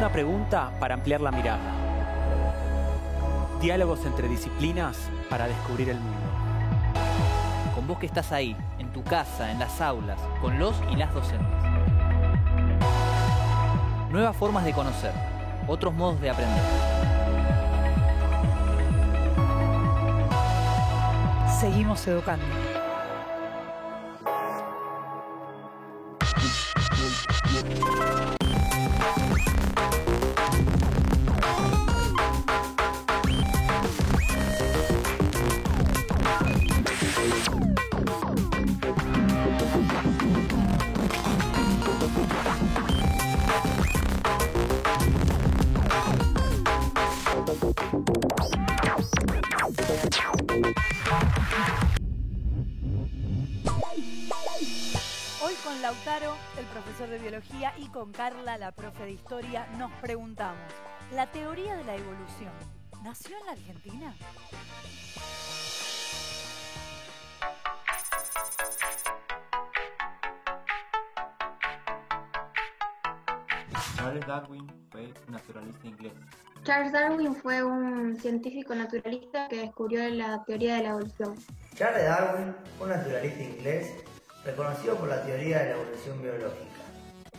Una pregunta para ampliar la mirada. Diálogos entre disciplinas para descubrir el mundo. Con vos que estás ahí, en tu casa, en las aulas, con los y las docentes. Nuevas formas de conocer, otros modos de aprender. Seguimos educando. Hoy con Lautaro, el profesor de biología, y con Carla, la profe de historia, nos preguntamos: ¿la teoría de la evolución nació en la Argentina? Charles Darwin fue un naturalista inglés. Charles Darwin fue un científico naturalista que descubrió la teoría de la evolución. Charles Darwin fue un naturalista inglés reconocido por la teoría de la evolución biológica.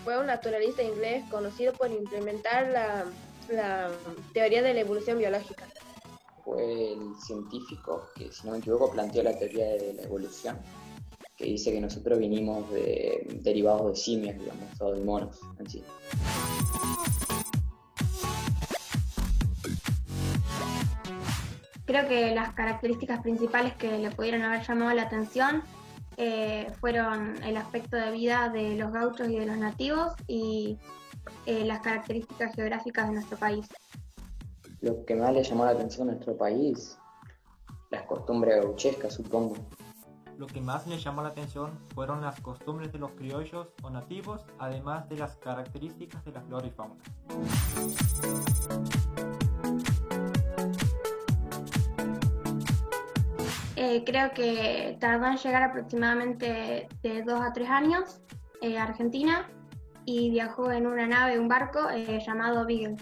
Fue un naturalista inglés conocido por implementar la teoría de la evolución biológica. Fue el científico que, si no me equivoco, planteó la teoría de la evolución, que dice que nosotros vinimos derivados de simios, digamos, o de monos en sí. Creo que las características principales que le pudieron haber llamado la atención fueron el aspecto de vida de los gauchos y de los nativos y las características geográficas de nuestro país. Lo que más le llamó la atención a nuestro país, las costumbres gauchescas, supongo. Lo que más le llamó la atención fueron las costumbres de los criollos o nativos, además de las características de la flora y fauna. Creo que tardó en llegar aproximadamente de 2 a 3 años a Argentina y viajó en una nave, un barco llamado Beagle.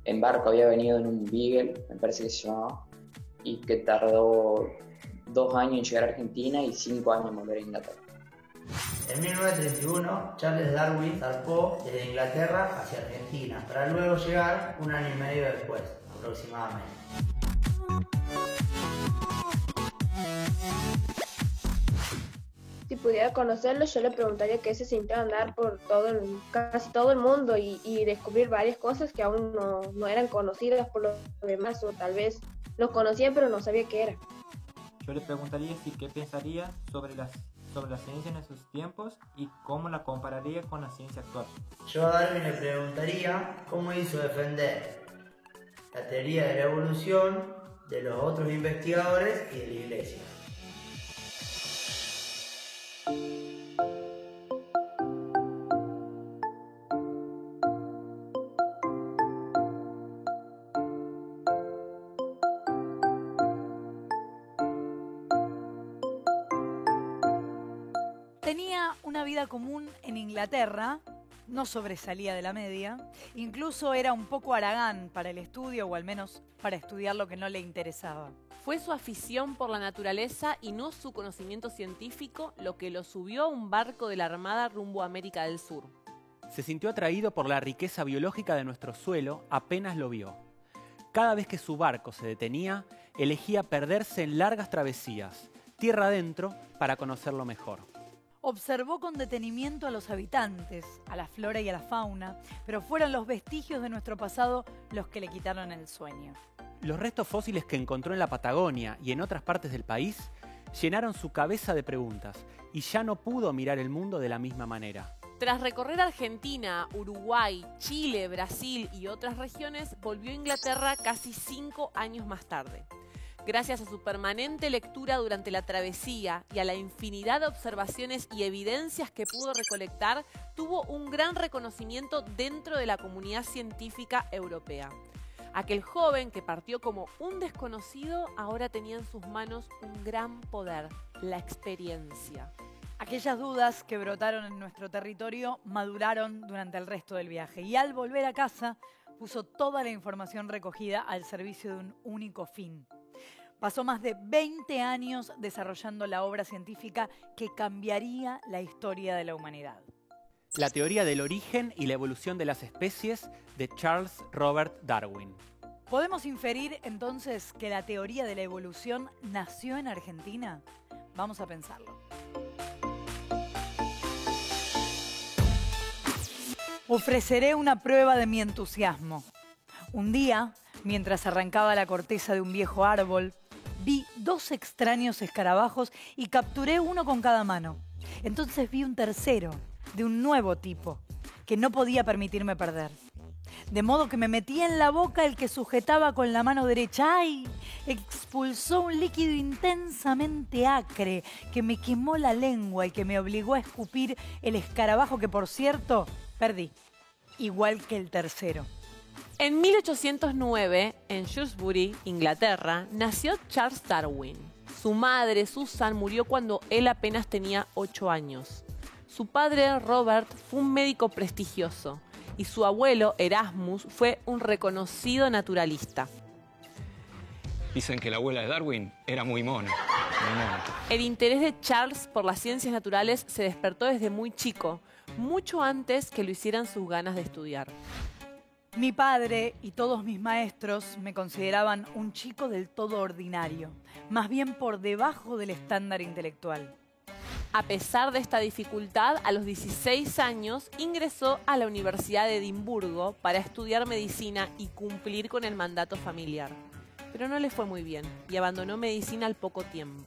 En barco había venido en un Beagle, me parece que se llamaba, y que tardó 2 años en llegar a Argentina y 5 años en volver a Inglaterra. En 1931, Charles Darwin zarpó desde Inglaterra hacia Argentina, para luego llegar 1 año y medio después, aproximadamente. Si pudiera conocerlo, yo le preguntaría qué se sintió andar por casi todo el mundo y descubrir varias cosas que aún no eran conocidas por los demás, o tal vez los conocían pero no sabía qué era. Yo le preguntaría qué pensaría sobre la ciencia en esos tiempos y cómo la compararía con la ciencia actual. Yo a Darwin le preguntaría cómo hizo defender la teoría de la evolución de los otros investigadores y de la Iglesia. Tenía una vida común en Inglaterra, no sobresalía de la media, incluso era un poco haragán para el estudio, o al menos para estudiar lo que no le interesaba. Fue su afición por la naturaleza y no su conocimiento científico lo que lo subió a un barco de la Armada rumbo a América del Sur. Se sintió atraído por la riqueza biológica de nuestro suelo apenas lo vio. Cada vez que su barco se detenía, elegía perderse en largas travesías, tierra adentro, para conocerlo mejor. Observó con detenimiento a los habitantes, a la flora y a la fauna, pero fueron los vestigios de nuestro pasado los que le quitaron el sueño. Los restos fósiles que encontró en la Patagonia y en otras partes del país llenaron su cabeza de preguntas y ya no pudo mirar el mundo de la misma manera. Tras recorrer Argentina, Uruguay, Chile, Brasil y otras regiones, volvió a Inglaterra casi 5 años más tarde. Gracias a su permanente lectura durante la travesía y a la infinidad de observaciones y evidencias que pudo recolectar, tuvo un gran reconocimiento dentro de la comunidad científica europea. Aquel joven que partió como un desconocido ahora tenía en sus manos un gran poder, la experiencia. Aquellas dudas que brotaron en nuestro territorio maduraron durante el resto del viaje y al volver a casa puso toda la información recogida al servicio de un único fin. Pasó más de 20 años desarrollando la obra científica que cambiaría la historia de la humanidad. La teoría del origen y la evolución de las especies de Charles Robert Darwin. ¿Podemos inferir entonces que la teoría de la evolución nació en Argentina? Vamos a pensarlo. Ofreceré una prueba de mi entusiasmo. Un día, mientras arrancaba la corteza de un viejo árbol, vi 2 extraños escarabajos y capturé uno con cada mano. Entonces vi un tercero, de un nuevo tipo, que no podía permitirme perder. De modo que me metí en la boca el que sujetaba con la mano derecha. ¡Ay! Expulsó un líquido intensamente acre que me quemó la lengua y que me obligó a escupir el escarabajo que, por cierto, perdí, igual que el tercero. En 1809, en Shrewsbury, Inglaterra, nació Charles Darwin. Su madre, Susan, murió cuando él apenas tenía 8 años. Su padre, Robert, fue un médico prestigioso y su abuelo, Erasmus, fue un reconocido naturalista. Dicen que la abuela de Darwin era muy mona. El interés de Charles por las ciencias naturales se despertó desde muy chico, mucho antes que lo hicieran sus ganas de estudiar. Mi padre y todos mis maestros me consideraban un chico del todo ordinario, más bien por debajo del estándar intelectual. A pesar de esta dificultad, a los 16 años ingresó a la Universidad de Edimburgo para estudiar medicina y cumplir con el mandato familiar. Pero no le fue muy bien y abandonó medicina al poco tiempo.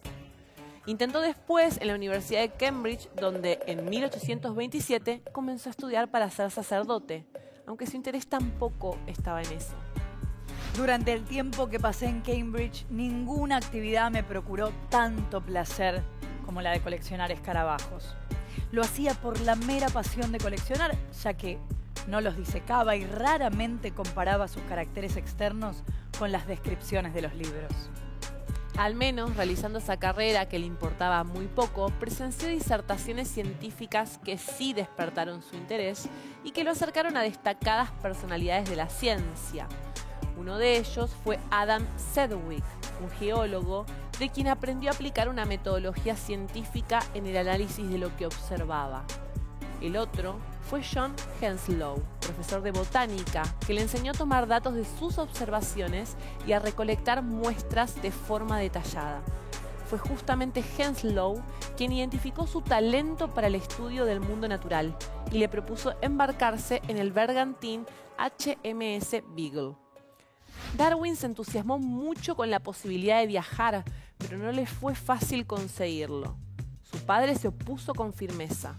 Intentó después en la Universidad de Cambridge, donde en 1827 comenzó a estudiar para ser sacerdote, aunque su interés tampoco estaba en eso. Durante el tiempo que pasé en Cambridge, ninguna actividad me procuró tanto placer como la de coleccionar escarabajos. Lo hacía por la mera pasión de coleccionar, ya que no los disecaba y raramente comparaba sus caracteres externos con las descripciones de los libros. Al menos, realizando esa carrera que le importaba muy poco, presenció disertaciones científicas que sí despertaron su interés y que lo acercaron a destacadas personalidades de la ciencia. Uno de ellos fue Adam Sedgwick, un geólogo de quien aprendió a aplicar una metodología científica en el análisis de lo que observaba. El otro fue John Henslow, profesor de botánica, que le enseñó a tomar datos de sus observaciones y a recolectar muestras de forma detallada. Fue justamente Henslow quien identificó su talento para el estudio del mundo natural y le propuso embarcarse en el bergantín HMS Beagle. Darwin se entusiasmó mucho con la posibilidad de viajar, pero no le fue fácil conseguirlo. Su padre se opuso con firmeza.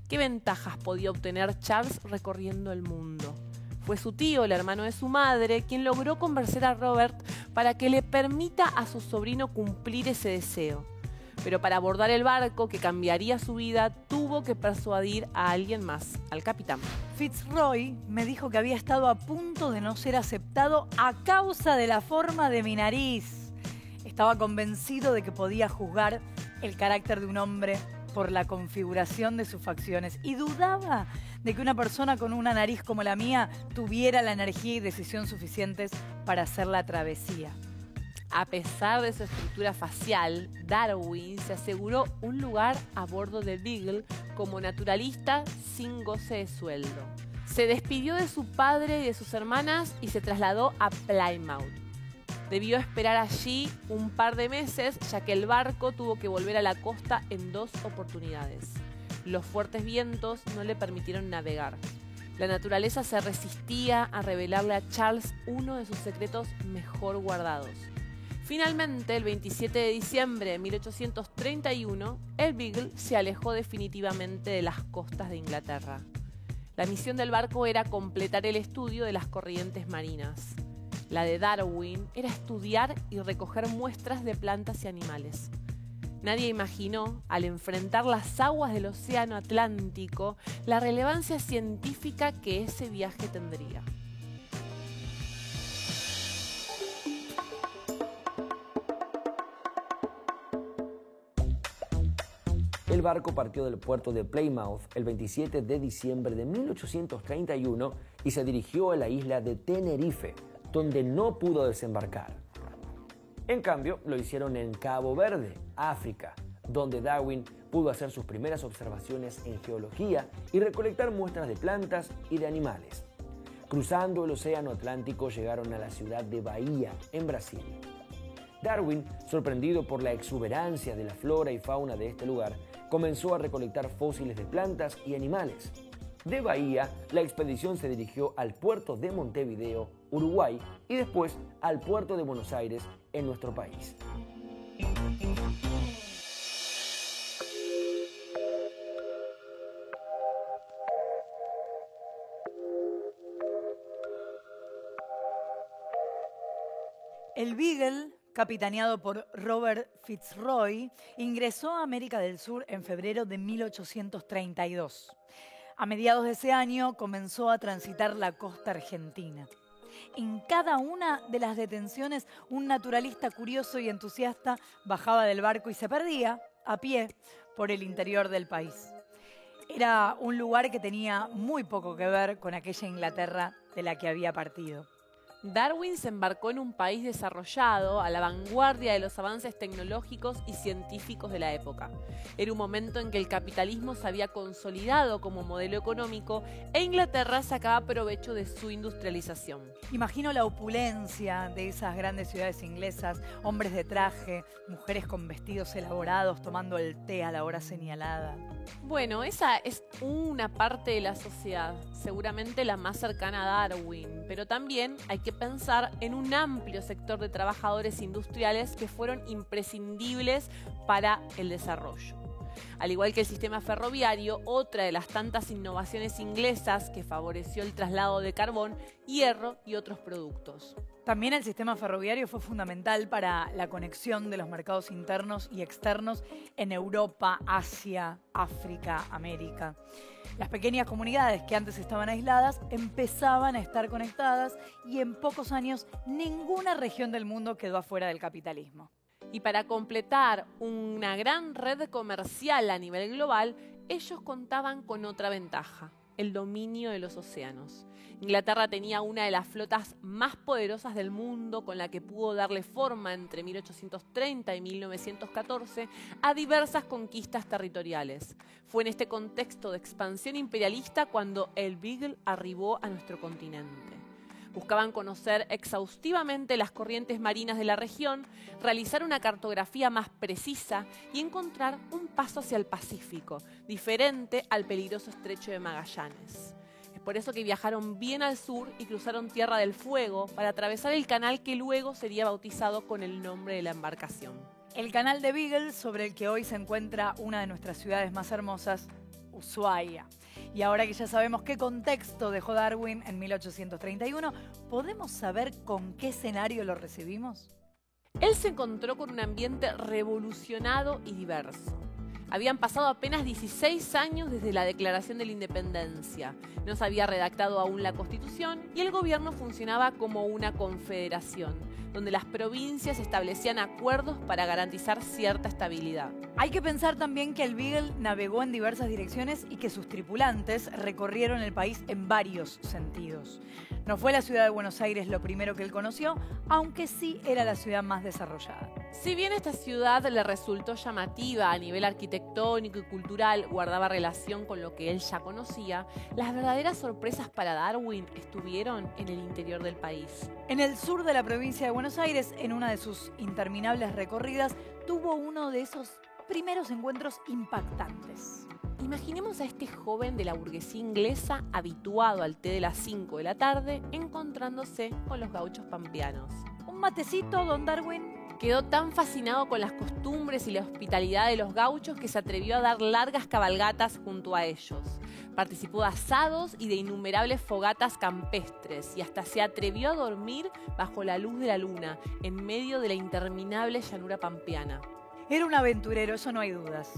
¿Qué ventajas podía obtener Charles recorriendo el mundo? Fue su tío, el hermano de su madre, quien logró convencer a Robert para que le permita a su sobrino cumplir ese deseo. Pero para abordar el barco que cambiaría su vida, tuvo que persuadir a alguien más, al capitán. Fitzroy me dijo que había estado a punto de no ser aceptado a causa de la forma de mi nariz. Estaba convencido de que podía juzgar el carácter de un hombre por la configuración de sus facciones y dudaba de que una persona con una nariz como la mía tuviera la energía y decisión suficientes para hacer la travesía. A pesar de su estructura facial, Darwin se aseguró un lugar a bordo del Beagle como naturalista sin goce de sueldo. Se despidió de su padre y de sus hermanas y se trasladó a Plymouth. Debió esperar allí un par de meses, ya que el barco tuvo que volver a la costa en 2 oportunidades. Los fuertes vientos no le permitieron navegar. La naturaleza se resistía a revelarle a Charles uno de sus secretos mejor guardados. Finalmente, el 27 de diciembre de 1831, el Beagle se alejó definitivamente de las costas de Inglaterra. La misión del barco era completar el estudio de las corrientes marinas. La de Darwin era estudiar y recoger muestras de plantas y animales. Nadie imaginó, al enfrentar las aguas del Océano Atlántico, la relevancia científica que ese viaje tendría. El barco partió del puerto de Plymouth el 27 de diciembre de 1831 y se dirigió a la isla de Tenerife, donde no pudo desembarcar. En cambio, lo hicieron en Cabo Verde, África, donde Darwin pudo hacer sus primeras observaciones en geología y recolectar muestras de plantas y de animales. Cruzando el Océano Atlántico llegaron a la ciudad de Bahía, en Brasil. Darwin, sorprendido por la exuberancia de la flora y fauna de este lugar, comenzó a recolectar fósiles de plantas y animales. De Bahía, la expedición se dirigió al puerto de Montevideo, Uruguay, y después al puerto de Buenos Aires, en nuestro país. El Beagle, capitaneado por Robert Fitzroy, ingresó a América del Sur en febrero de 1832. A mediados de ese año comenzó a transitar la costa argentina. En cada una de las detenciones, un naturalista curioso y entusiasta bajaba del barco y se perdía, a pie, por el interior del país. Era un lugar que tenía muy poco que ver con aquella Inglaterra de la que había partido. Darwin se embarcó en un país desarrollado, a la vanguardia de los avances tecnológicos y científicos de la época. Era un momento en que el capitalismo se había consolidado como modelo económico e Inglaterra sacaba provecho de su industrialización. Imagino la opulencia de esas grandes ciudades inglesas, hombres de traje, mujeres con vestidos elaborados tomando el té a la hora señalada. Bueno, esa es una parte de la sociedad, seguramente la más cercana a Darwin, pero también hay que pensar en un amplio sector de trabajadores industriales que fueron imprescindibles para el desarrollo. Al igual que el sistema ferroviario, otra de las tantas innovaciones inglesas que favoreció el traslado de carbón, hierro y otros productos. También el sistema ferroviario fue fundamental para la conexión de los mercados internos y externos en Europa, Asia, África, América. Las pequeñas comunidades que antes estaban aisladas empezaban a estar conectadas y en pocos años ninguna región del mundo quedó afuera del capitalismo. Y para completar una gran red comercial a nivel global, ellos contaban con otra ventaja: el dominio de los océanos. Inglaterra tenía una de las flotas más poderosas del mundo, con la que pudo darle forma entre 1830 y 1914 a diversas conquistas territoriales. Fue en este contexto de expansión imperialista cuando el Beagle arribó a nuestro continente. Buscaban conocer exhaustivamente las corrientes marinas de la región, realizar una cartografía más precisa y encontrar un paso hacia el Pacífico, diferente al peligroso estrecho de Magallanes. Es por eso que viajaron bien al sur y cruzaron Tierra del Fuego para atravesar el canal que luego sería bautizado con el nombre de la embarcación. El canal de Beagle, sobre el que hoy se encuentra una de nuestras ciudades más hermosas, Ushuaia. Y ahora que ya sabemos qué contexto dejó Darwin en 1831, ¿podemos saber con qué escenario lo recibimos? Él se encontró con un ambiente revolucionado y diverso. Habían pasado apenas 16 años desde la declaración de la independencia. No se había redactado aún la Constitución y el gobierno funcionaba como una confederación, donde las provincias establecían acuerdos para garantizar cierta estabilidad. Hay que pensar también que el Beagle navegó en diversas direcciones y que sus tripulantes recorrieron el país en varios sentidos. No fue la ciudad de Buenos Aires lo primero que él conoció, aunque sí era la ciudad más desarrollada. Si bien esta ciudad le resultó llamativa a nivel arquitectónico y cultural, guardaba relación con lo que él ya conocía, las verdaderas sorpresas para Darwin estuvieron en el interior del país. En el sur de la provincia de Buenos Aires, en una de sus interminables recorridas, tuvo uno de esos primeros encuentros impactantes. Imaginemos a este joven de la burguesía inglesa habituado al té de las 5 de la tarde, encontrándose con los gauchos pampeanos. ¿Un matecito, don Darwin? Quedó tan fascinado con las costumbres y la hospitalidad de los gauchos que se atrevió a dar largas cabalgatas junto a ellos. Participó de asados y de innumerables fogatas campestres y hasta se atrevió a dormir bajo la luz de la luna, en medio de la interminable llanura pampeana. Era un aventurero, eso no hay dudas.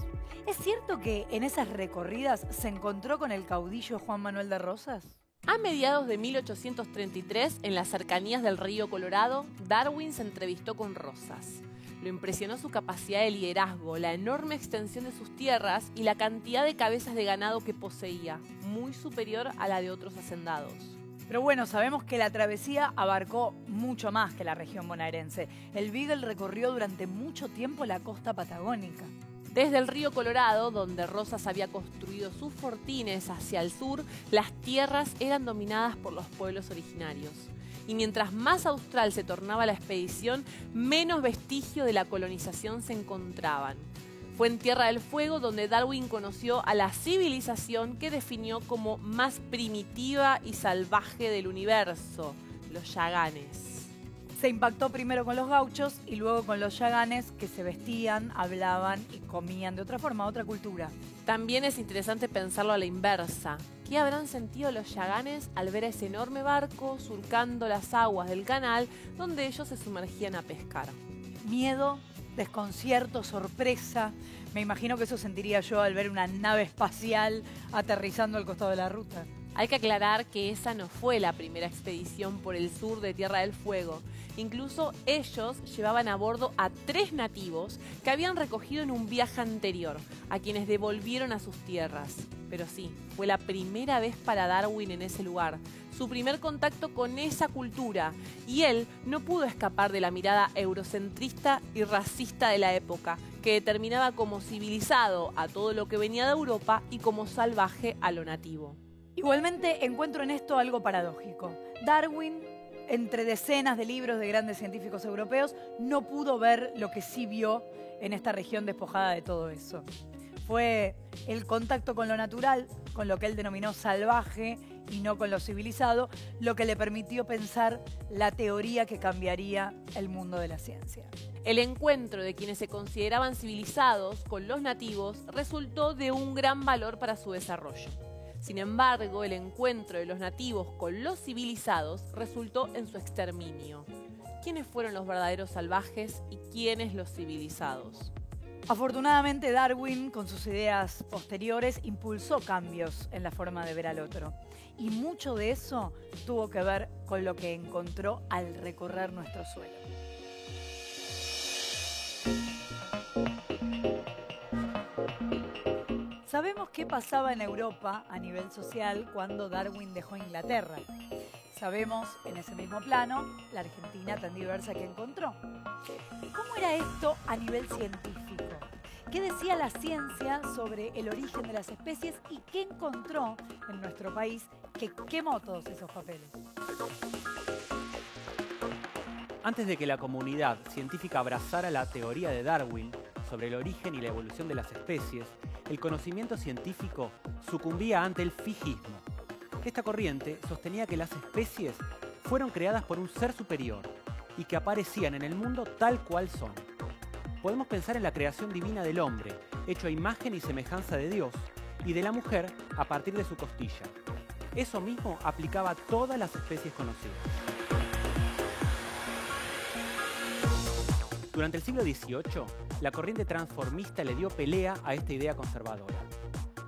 ¿Es cierto que en esas recorridas se encontró con el caudillo Juan Manuel de Rosas? A mediados de 1833, en las cercanías del río Colorado, Darwin se entrevistó con Rosas. Lo impresionó su capacidad de liderazgo, la enorme extensión de sus tierras y la cantidad de cabezas de ganado que poseía, muy superior a la de otros hacendados. Pero bueno, sabemos que la travesía abarcó mucho más que la región bonaerense. El Beagle recorrió durante mucho tiempo la costa patagónica. Desde el río Colorado, donde Rosas había construido sus fortines, hacia el sur, las tierras eran dominadas por los pueblos originarios. Y mientras más austral se tornaba la expedición, menos vestigios de la colonización se encontraban. Fue en Tierra del Fuego donde Darwin conoció a la civilización que definió como más primitiva y salvaje del universo, los yaganes. Se impactó primero con los gauchos y luego con los yaganes, que se vestían, hablaban y comían de otra forma, otra cultura. También es interesante pensarlo a la inversa. ¿Qué habrán sentido los yaganes al ver a ese enorme barco surcando las aguas del canal donde ellos se sumergían a pescar? Miedo, desconcierto, sorpresa. Me imagino que eso sentiría yo al ver una nave espacial aterrizando al costado de la ruta. Hay que aclarar que esa no fue la primera expedición por el sur de Tierra del Fuego. Incluso ellos llevaban a bordo a 3 nativos que habían recogido en un viaje anterior, a quienes devolvieron a sus tierras. Pero sí, fue la primera vez para Darwin en ese lugar, su primer contacto con esa cultura, y él no pudo escapar de la mirada eurocentrista y racista de la época, que determinaba como civilizado a todo lo que venía de Europa y como salvaje a lo nativo. Igualmente encuentro en esto algo paradójico. Darwin, entre decenas de libros de grandes científicos europeos, no pudo ver lo que sí vio en esta región despojada de todo eso. Fue el contacto con lo natural, con lo que él denominó salvaje y no con lo civilizado, lo que le permitió pensar la teoría que cambiaría el mundo de la ciencia. El encuentro de quienes se consideraban civilizados con los nativos resultó de un gran valor para su desarrollo. Sin embargo, el encuentro de los nativos con los civilizados resultó en su exterminio. ¿Quiénes fueron los verdaderos salvajes y quiénes los civilizados? Afortunadamente, Darwin, con sus ideas posteriores, impulsó cambios en la forma de ver al otro. Y mucho de eso tuvo que ver con lo que encontró al recorrer nuestro suelo. Sabemos qué pasaba en Europa a nivel social cuando Darwin dejó Inglaterra. Sabemos, en ese mismo plano, la Argentina tan diversa que encontró. ¿Cómo era esto a nivel científico? ¿Qué decía la ciencia sobre el origen de las especies y qué encontró en nuestro país que quemó todos esos papeles? Antes de que la comunidad científica abrazara la teoría de Darwin sobre el origen y la evolución de las especies, el conocimiento científico sucumbía ante el fijismo. Esta corriente sostenía que las especies fueron creadas por un ser superior y que aparecían en el mundo tal cual son. Podemos pensar en la creación divina del hombre, hecho a imagen y semejanza de Dios, y de la mujer a partir de su costilla. Eso mismo aplicaba a todas las especies conocidas. Durante el siglo XVIII, la corriente transformista le dio pelea a esta idea conservadora.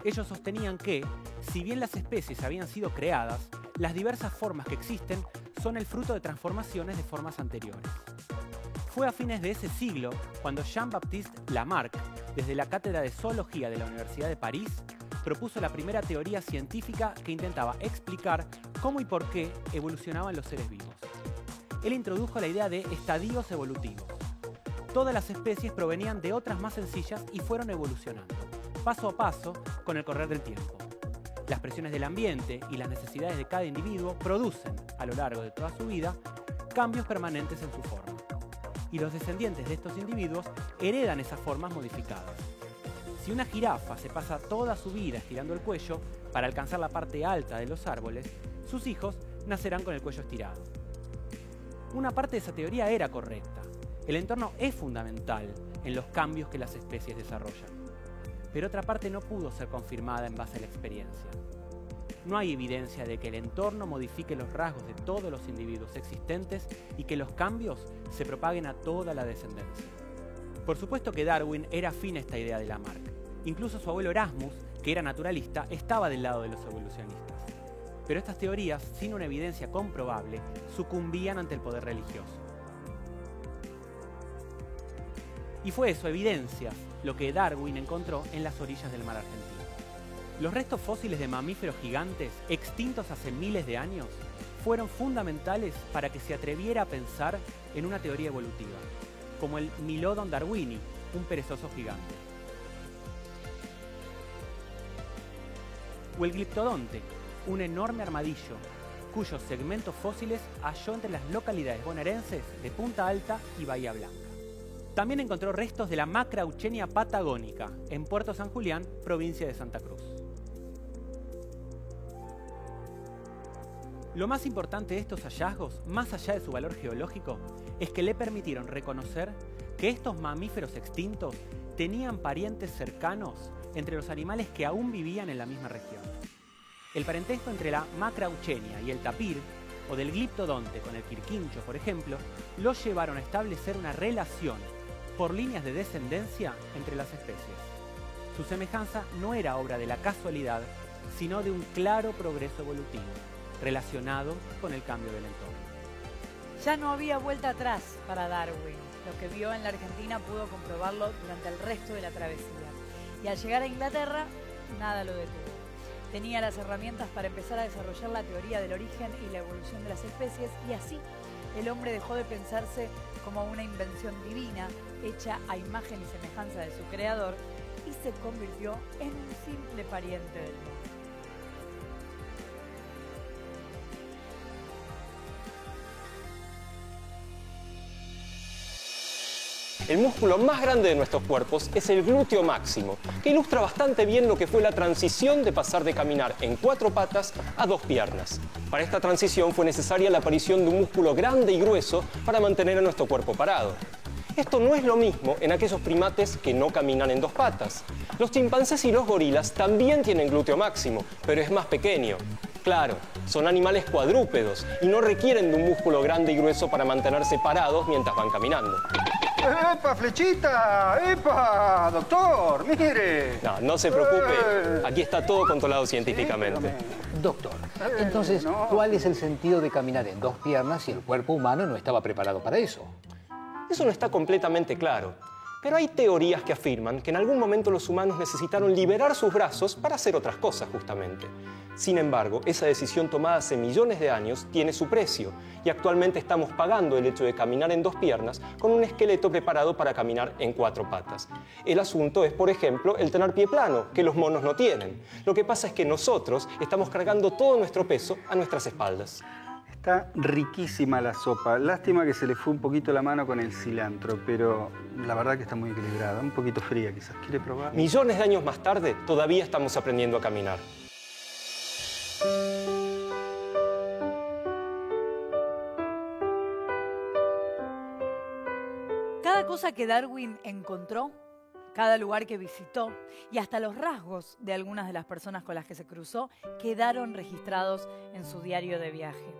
Ellos sostenían que, si bien las especies habían sido creadas, las diversas formas que existen son el fruto de transformaciones de formas anteriores. Fue a fines de ese siglo cuando Jean-Baptiste Lamarck, desde la Cátedra de Zoología de la Universidad de París, propuso la primera teoría científica que intentaba explicar cómo y por qué evolucionaban los seres vivos. Él introdujo la idea de estadios evolutivos. Todas las especies provenían de otras más sencillas y fueron evolucionando, paso a paso, con el correr del tiempo. Las presiones del ambiente y las necesidades de cada individuo producen, a lo largo de toda su vida, cambios permanentes en su forma. Y los descendientes de estos individuos heredan esas formas modificadas. Si una jirafa se pasa toda su vida estirando el cuello para alcanzar la parte alta de los árboles, sus hijos nacerán con el cuello estirado. Una parte de esa teoría era correcta. El entorno es fundamental en los cambios que las especies desarrollan. Pero otra parte no pudo ser confirmada en base a la experiencia. No hay evidencia de que el entorno modifique los rasgos de todos los individuos existentes y que los cambios se propaguen a toda la descendencia. Por supuesto que Darwin era afín a esta idea de Lamarck. Incluso su abuelo Erasmus, que era naturalista, estaba del lado de los evolucionistas. Pero estas teorías, sin una evidencia comprobable, sucumbían ante el poder religioso. Y fue eso, evidencias, lo que Darwin encontró en las orillas del mar argentino. Los restos fósiles de mamíferos gigantes, extintos hace miles de años, fueron fundamentales para que se atreviera a pensar en una teoría evolutiva, como el Milodon darwini, un perezoso gigante. O el gliptodonte, un enorme armadillo, cuyos segmentos fósiles halló entre las localidades bonaerenses de Punta Alta y Bahía Blanca. También encontró restos de la Macrauchenia patagónica, en Puerto San Julián, provincia de Santa Cruz. Lo más importante de estos hallazgos, más allá de su valor geológico, es que le permitieron reconocer que estos mamíferos extintos tenían parientes cercanos entre los animales que aún vivían en la misma región. El parentesco entre la Macrauchenia y el tapir, o del gliptodonte con el quirquincho, por ejemplo, los llevaron a establecer una relación por líneas de descendencia entre las especies. Su semejanza no era obra de la casualidad, sino de un claro progreso evolutivo, relacionado con el cambio del entorno. Ya no había vuelta atrás para Darwin. Lo que vio en la Argentina pudo comprobarlo durante el resto de la travesía. Y al llegar a Inglaterra, nada lo detuvo. Tenía las herramientas para empezar a desarrollar la teoría del origen y la evolución de las especies, y así el hombre dejó de pensarse como una invención divina, hecha a imagen y semejanza de su creador, y se convirtió en un simple pariente del mundo. El músculo más grande de nuestros cuerpos es el glúteo máximo, que ilustra bastante bien lo que fue la transición de pasar de caminar en 4 patas a 2 piernas. Para esta transición fue necesaria la aparición de un músculo grande y grueso para mantener a nuestro cuerpo parado. Esto no es lo mismo en aquellos primates que no caminan en 2 patas. Los chimpancés y los gorilas también tienen glúteo máximo, pero es más pequeño. Claro, son animales cuadrúpedos y no requieren de un músculo grande y grueso para mantenerse parados mientras van caminando. ¡Epa, flechita! ¡Epa, doctor! ¡Mire! No se preocupe. Aquí está todo controlado científicamente. Doctor, entonces, ¿cuál es el sentido de caminar en 2 piernas si el cuerpo humano no estaba preparado para eso? Eso no está completamente claro. Pero hay teorías que afirman que en algún momento los humanos necesitaron liberar sus brazos para hacer otras cosas, justamente. Sin embargo, esa decisión tomada hace millones de años tiene su precio, y actualmente estamos pagando el hecho de caminar en 2 piernas con un esqueleto preparado para caminar en 4 patas. El asunto es, por ejemplo, el tener pie plano, que los monos no tienen. Lo que pasa es que nosotros estamos cargando todo nuestro peso a nuestras espaldas. Está riquísima la sopa. Lástima que se le fue un poquito la mano con el cilantro, pero la verdad que está muy equilibrada. Un poquito fría quizás. ¿Quiere probar? Millones de años más tarde, todavía estamos aprendiendo a caminar. Cada cosa que Darwin encontró, cada lugar que visitó y hasta los rasgos de algunas de las personas con las que se cruzó quedaron registrados en su diario de viaje.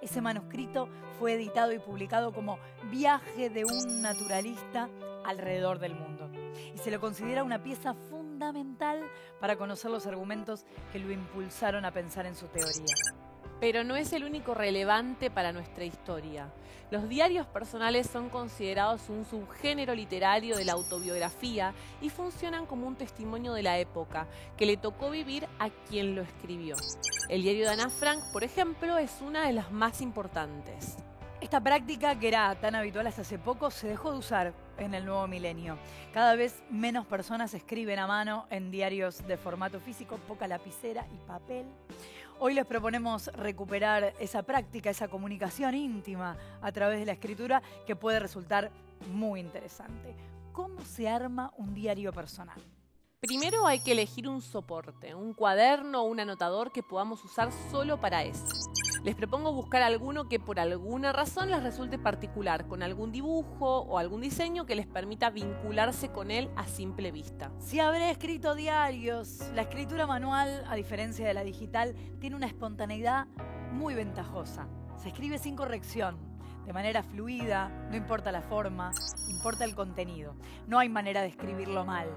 Ese manuscrito fue editado y publicado como Viaje de un naturalista alrededor del mundo, y se lo considera una pieza fundamental para conocer los argumentos que lo impulsaron a pensar en su teoría. Pero no es el único relevante para nuestra historia. Los diarios personales son considerados un subgénero literario de la autobiografía y funcionan como un testimonio de la época que le tocó vivir a quien lo escribió. El diario de Ana Frank, por ejemplo, es una de las más importantes. Esta práctica, que era tan habitual hasta hace poco, se dejó de usar en el nuevo milenio. Cada vez menos personas escriben a mano en diarios de formato físico, poca lapicera y papel. Hoy les proponemos recuperar esa práctica, esa comunicación íntima a través de la escritura, que puede resultar muy interesante. ¿Cómo se arma un diario personal? Primero hay que elegir un soporte, un cuaderno o un anotador que podamos usar solo para eso. Les propongo buscar alguno que por alguna razón les resulte particular, con algún dibujo o algún diseño que les permita vincularse con él a simple vista. Si habré escrito diarios, la escritura manual, a diferencia de la digital, tiene una espontaneidad muy ventajosa. Se escribe sin corrección, de manera fluida, no importa la forma, importa el contenido. No hay manera de escribirlo mal.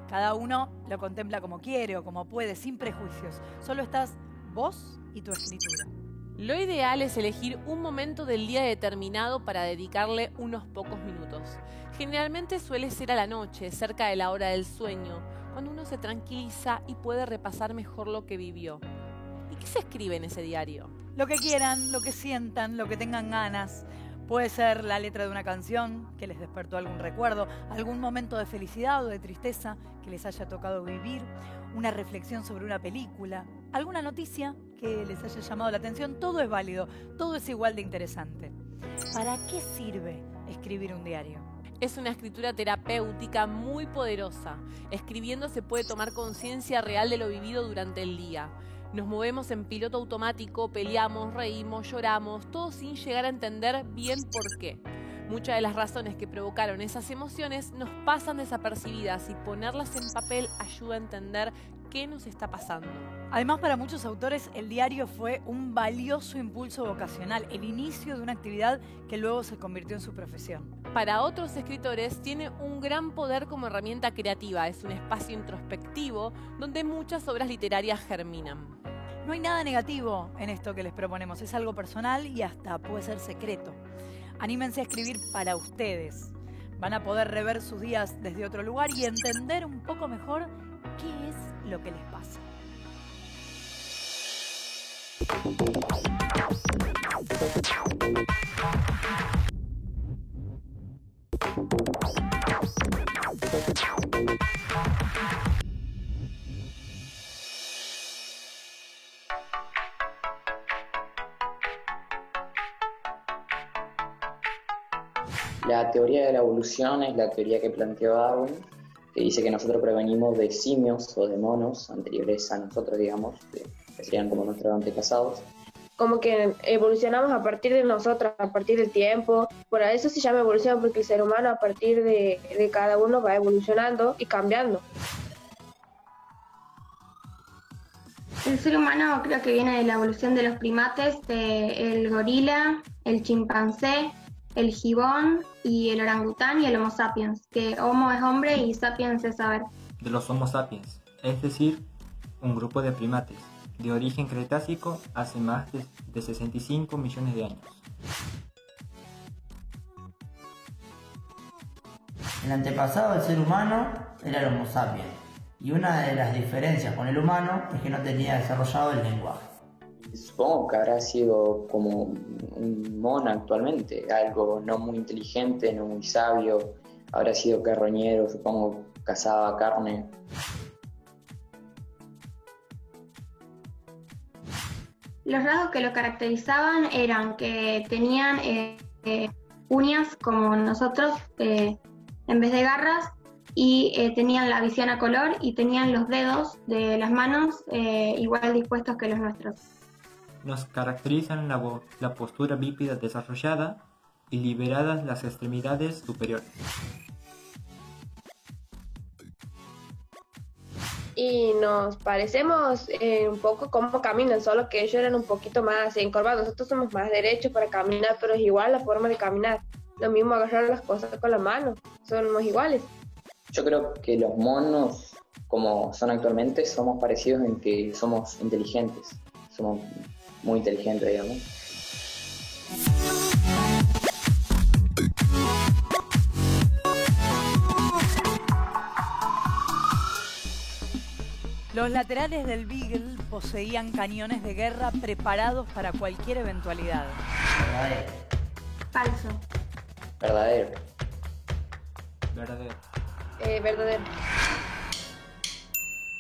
Cada uno lo contempla como quiere o como puede, sin prejuicios. Solo estás vos y tu escritura. Lo ideal es elegir un momento del día determinado para dedicarle unos pocos minutos. Generalmente suele ser a la noche, cerca de la hora del sueño, cuando uno se tranquiliza y puede repasar mejor lo que vivió. ¿Y qué se escribe en ese diario? Lo que quieran, lo que sientan, lo que tengan ganas. Puede ser la letra de una canción que les despertó algún recuerdo, algún momento de felicidad o de tristeza que les haya tocado vivir, una reflexión sobre una película, alguna noticia que les haya llamado la atención. Todo es válido, todo es igual de interesante. ¿Para qué sirve escribir un diario? Es una escritura terapéutica muy poderosa. Escribiendo se puede tomar conciencia real de lo vivido durante el día. Nos movemos en piloto automático, peleamos, reímos, lloramos, todo sin llegar a entender bien por qué. Muchas de las razones que provocaron esas emociones nos pasan desapercibidas y ponerlas en papel ayuda a entender qué nos está pasando. Además, para muchos autores, el diario fue un valioso impulso vocacional, el inicio de una actividad que luego se convirtió en su profesión. Para otros escritores, tiene un gran poder como herramienta creativa. Es un espacio introspectivo donde muchas obras literarias germinan. No hay nada negativo en esto que les proponemos. Es algo personal y hasta puede ser secreto. Anímense a escribir para ustedes. Van a poder rever sus días desde otro lugar y entender un poco mejor qué es lo que les pasa. La teoría de la evolución es la teoría que planteó Darwin, que dice que nosotros provenimos de simios o de monos anteriores a nosotros, digamos, que serían como nuestros antepasados. Como que evolucionamos a partir de nosotros, a partir del tiempo. Por eso se llama evolución, porque el ser humano a partir de cada uno va evolucionando y cambiando. El ser humano creo que viene de la evolución de los primates, el gorila, el chimpancé, el gibón y el orangután y el Homo sapiens, que Homo es hombre y sapiens es saber. De los Homo sapiens, es decir, un grupo de primates de origen cretácico hace más de 65 millones de años. El antepasado del ser humano era el Homo sapiens, y una de las diferencias con el humano es que no tenía desarrollado el lenguaje. Supongo que habrá sido como un mono actualmente, algo no muy inteligente, no muy sabio, habrá sido carroñero, supongo, cazaba carne. Los rasgos que lo caracterizaban eran que tenían uñas como nosotros en vez de garras, y tenían la visión a color y tenían los dedos de las manos igual dispuestos que los nuestros. Nos caracterizan la postura bípeda desarrollada y liberadas las extremidades superiores. Y nos parecemos un poco como caminan, solo que ellos eran un poquito más encorvados. Nosotros somos más derechos para caminar, pero es igual la forma de caminar. Lo mismo agarrar las cosas con la mano, somos iguales. Yo creo que los monos, como son actualmente, somos parecidos en que somos inteligentes. Somos muy inteligentes, digamos. Los laterales del Beagle poseían cañones de guerra preparados para cualquier eventualidad. Verdadero. Falso. Verdadero. Verdadero. Verdadero.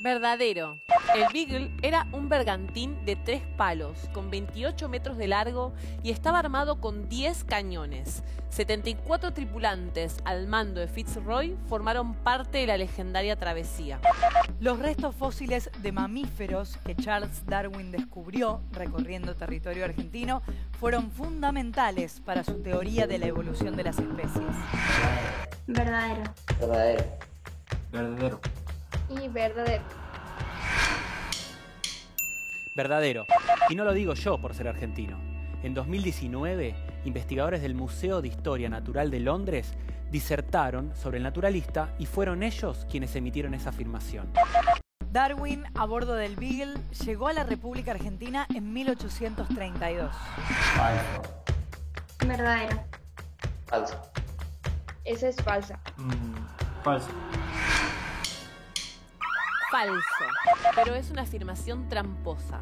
Verdadero. El Beagle era un bergantín de 3 palos, con 28 metros de largo y estaba armado con 10 cañones. 74 tripulantes al mando de Fitzroy formaron parte de la legendaria travesía. Los restos fósiles de mamíferos que Charles Darwin descubrió recorriendo territorio argentino fueron fundamentales para su teoría de la evolución de las especies. Verdadero. Verdadero. Verdadero. Y verdadero. Verdadero. Y no lo digo yo por ser argentino. En 2019, investigadores del Museo de Historia Natural de Londres disertaron sobre el naturalista y fueron ellos quienes emitieron esa afirmación. Darwin, a bordo del Beagle, llegó a la República Argentina en 1832. Falso. Verdadero. Falso. Esa es falsa. Falso. Falso, pero es una afirmación tramposa.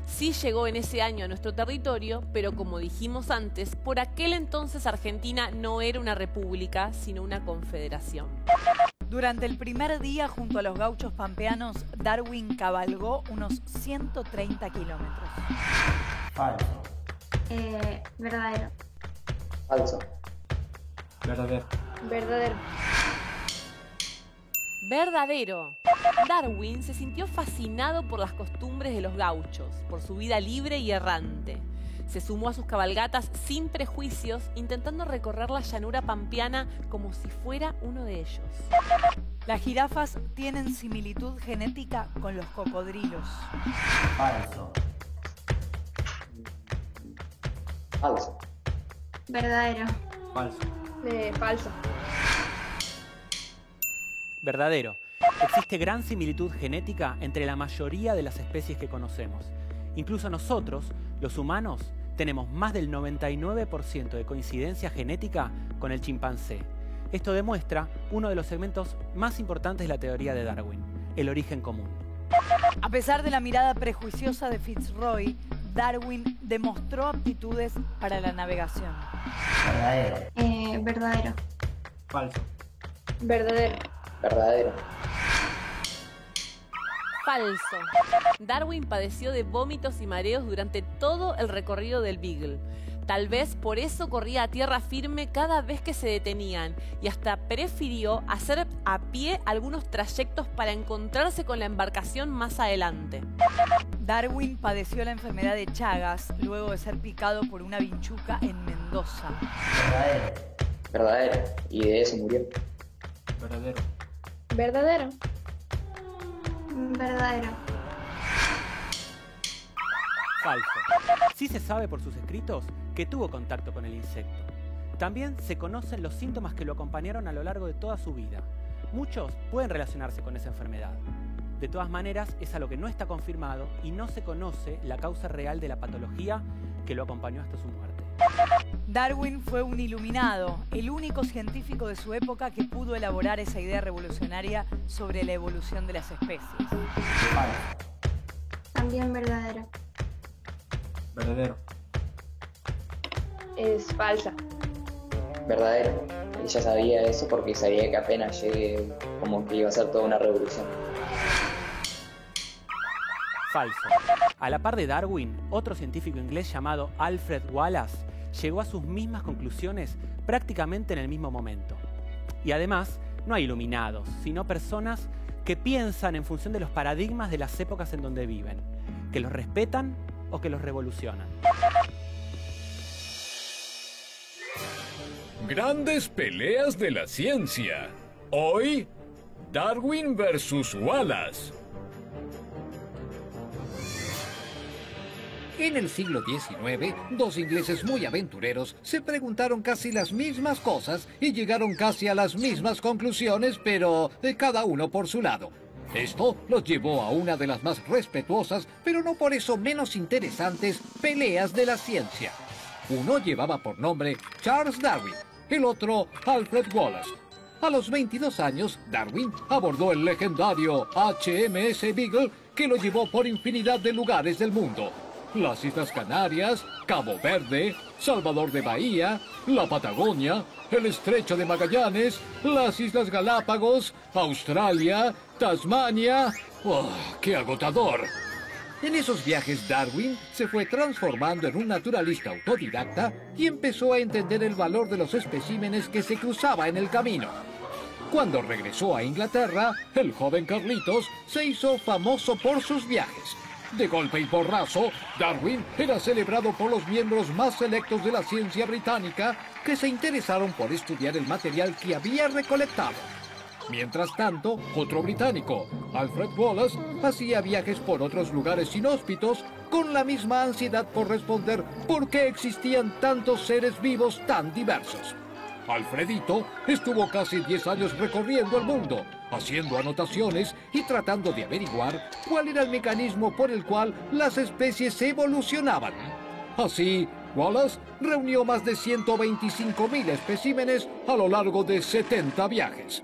Sí llegó en ese año a nuestro territorio, pero como dijimos antes, por aquel entonces Argentina no era una república, sino una confederación. Durante el primer día junto a los gauchos pampeanos, Darwin cabalgó unos 130 kilómetros. Falso. Verdadero. Falso. Verdadero. Verdadero. Verdadero. Darwin se sintió fascinado por las costumbres de los gauchos, por su vida libre y errante. Se sumó a sus cabalgatas sin prejuicios, intentando recorrer la llanura pampeana como si fuera uno de ellos. Las jirafas tienen similitud genética con los cocodrilos. Falso. Falso. Verdadero. Falso. Falso. Verdadero. Existe gran similitud genética entre la mayoría de las especies que conocemos. Incluso nosotros, los humanos, tenemos más del 99% de coincidencia genética con el chimpancé. Esto demuestra uno de los segmentos más importantes de la teoría de Darwin, el origen común. A pesar de la mirada prejuiciosa de Fitzroy, Darwin demostró aptitudes para la navegación. Verdadero. Verdadero. Falso. Verdadero. Verdadero. Falso. Darwin padeció de vómitos y mareos durante todo el recorrido del Beagle. Tal vez por eso corría a tierra firme cada vez que se detenían y hasta prefirió hacer a pie algunos trayectos para encontrarse con la embarcación más adelante. Darwin padeció la enfermedad de Chagas luego de ser picado por una vinchuca en Mendoza. Verdadero. Verdadero. Y de eso murió. Verdadero. Verdadero. Verdadero. Falso. Sí se sabe por sus escritos que tuvo contacto con el insecto. También se conocen los síntomas que lo acompañaron a lo largo de toda su vida. Muchos pueden relacionarse con esa enfermedad. De todas maneras, es algo que no está confirmado y no se conoce la causa real de la patología que lo acompañó hasta su muerte. Darwin fue un iluminado, el único científico de su época que pudo elaborar esa idea revolucionaria sobre la evolución de las especies. También verdadero. Verdadero. Es falsa. Verdadero. Ella sabía eso porque sabía que apenas llegue, como que iba a ser toda una revolución. Falso. A la par de Darwin, otro científico inglés llamado Alfred Wallace llegó a sus mismas conclusiones prácticamente en el mismo momento. Y además, no hay iluminados, sino personas que piensan en función de los paradigmas de las épocas en donde viven, que los respetan o que los revolucionan. Grandes peleas de la ciencia. Hoy, Darwin versus Wallace. En el siglo XIX, dos ingleses muy aventureros se preguntaron casi las mismas cosas y llegaron casi a las mismas conclusiones, pero de cada uno por su lado. Esto los llevó a una de las más respetuosas, pero no por eso menos interesantes, peleas de la ciencia. Uno llevaba por nombre Charles Darwin, el otro Alfred Wallace. A los 22 años, Darwin abordó el legendario HMS Beagle que lo llevó por infinidad de lugares del mundo. Las Islas Canarias, Cabo Verde, Salvador de Bahía, la Patagonia, el Estrecho de Magallanes, las Islas Galápagos, Australia, Tasmania... ¡Oh, qué agotador! En esos viajes Darwin se fue transformando en un naturalista autodidacta y empezó a entender el valor de los especímenes que se cruzaba en el camino. Cuando regresó a Inglaterra, el joven Carlitos se hizo famoso por sus viajes. De golpe y porrazo, Darwin era celebrado por los miembros más selectos de la ciencia británica que se interesaron por estudiar el material que había recolectado. Mientras tanto, otro británico, Alfred Wallace, hacía viajes por otros lugares inhóspitos con la misma ansiedad por responder por qué existían tantos seres vivos tan diversos. Alfredito estuvo casi 10 años recorriendo el mundo, haciendo anotaciones y tratando de averiguar cuál era el mecanismo por el cual las especies evolucionaban. Así, Wallace reunió más de 125.000 especímenes a lo largo de 70 viajes.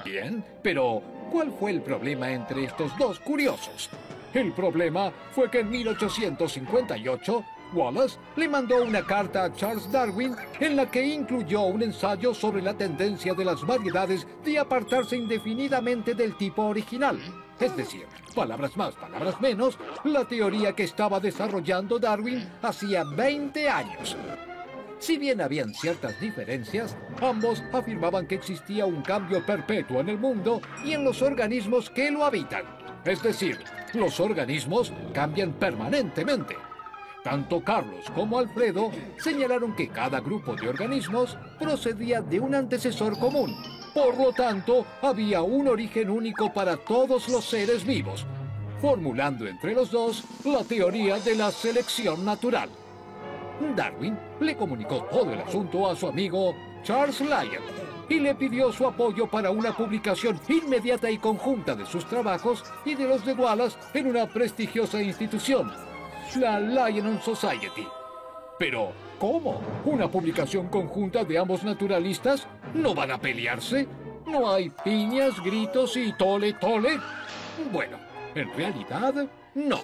Bien, pero ¿cuál fue el problema entre estos dos curiosos? El problema fue que en 1858, Wallace le mandó una carta a Charles Darwin en la que incluyó un ensayo sobre la tendencia de las variedades de apartarse indefinidamente del tipo original. Es decir, palabras más, palabras menos, la teoría que estaba desarrollando Darwin hacía 20 años. Si bien habían ciertas diferencias, ambos afirmaban que existía un cambio perpetuo en el mundo y en los organismos que lo habitan. Es decir, los organismos cambian permanentemente. Tanto Carlos como Alfredo señalaron que cada grupo de organismos procedía de un antecesor común. Por lo tanto, había un origen único para todos los seres vivos, formulando entre los dos la teoría de la selección natural. Darwin le comunicó todo el asunto a su amigo Charles Lyell y le pidió su apoyo para una publicación inmediata y conjunta de sus trabajos y de los de Wallace en una prestigiosa institución, la Linnean Society. Pero, ¿cómo? ¿Una publicación conjunta de ambos naturalistas? ¿No van a pelearse? ¿No hay piñas, gritos y tole tole? Bueno, en realidad, no.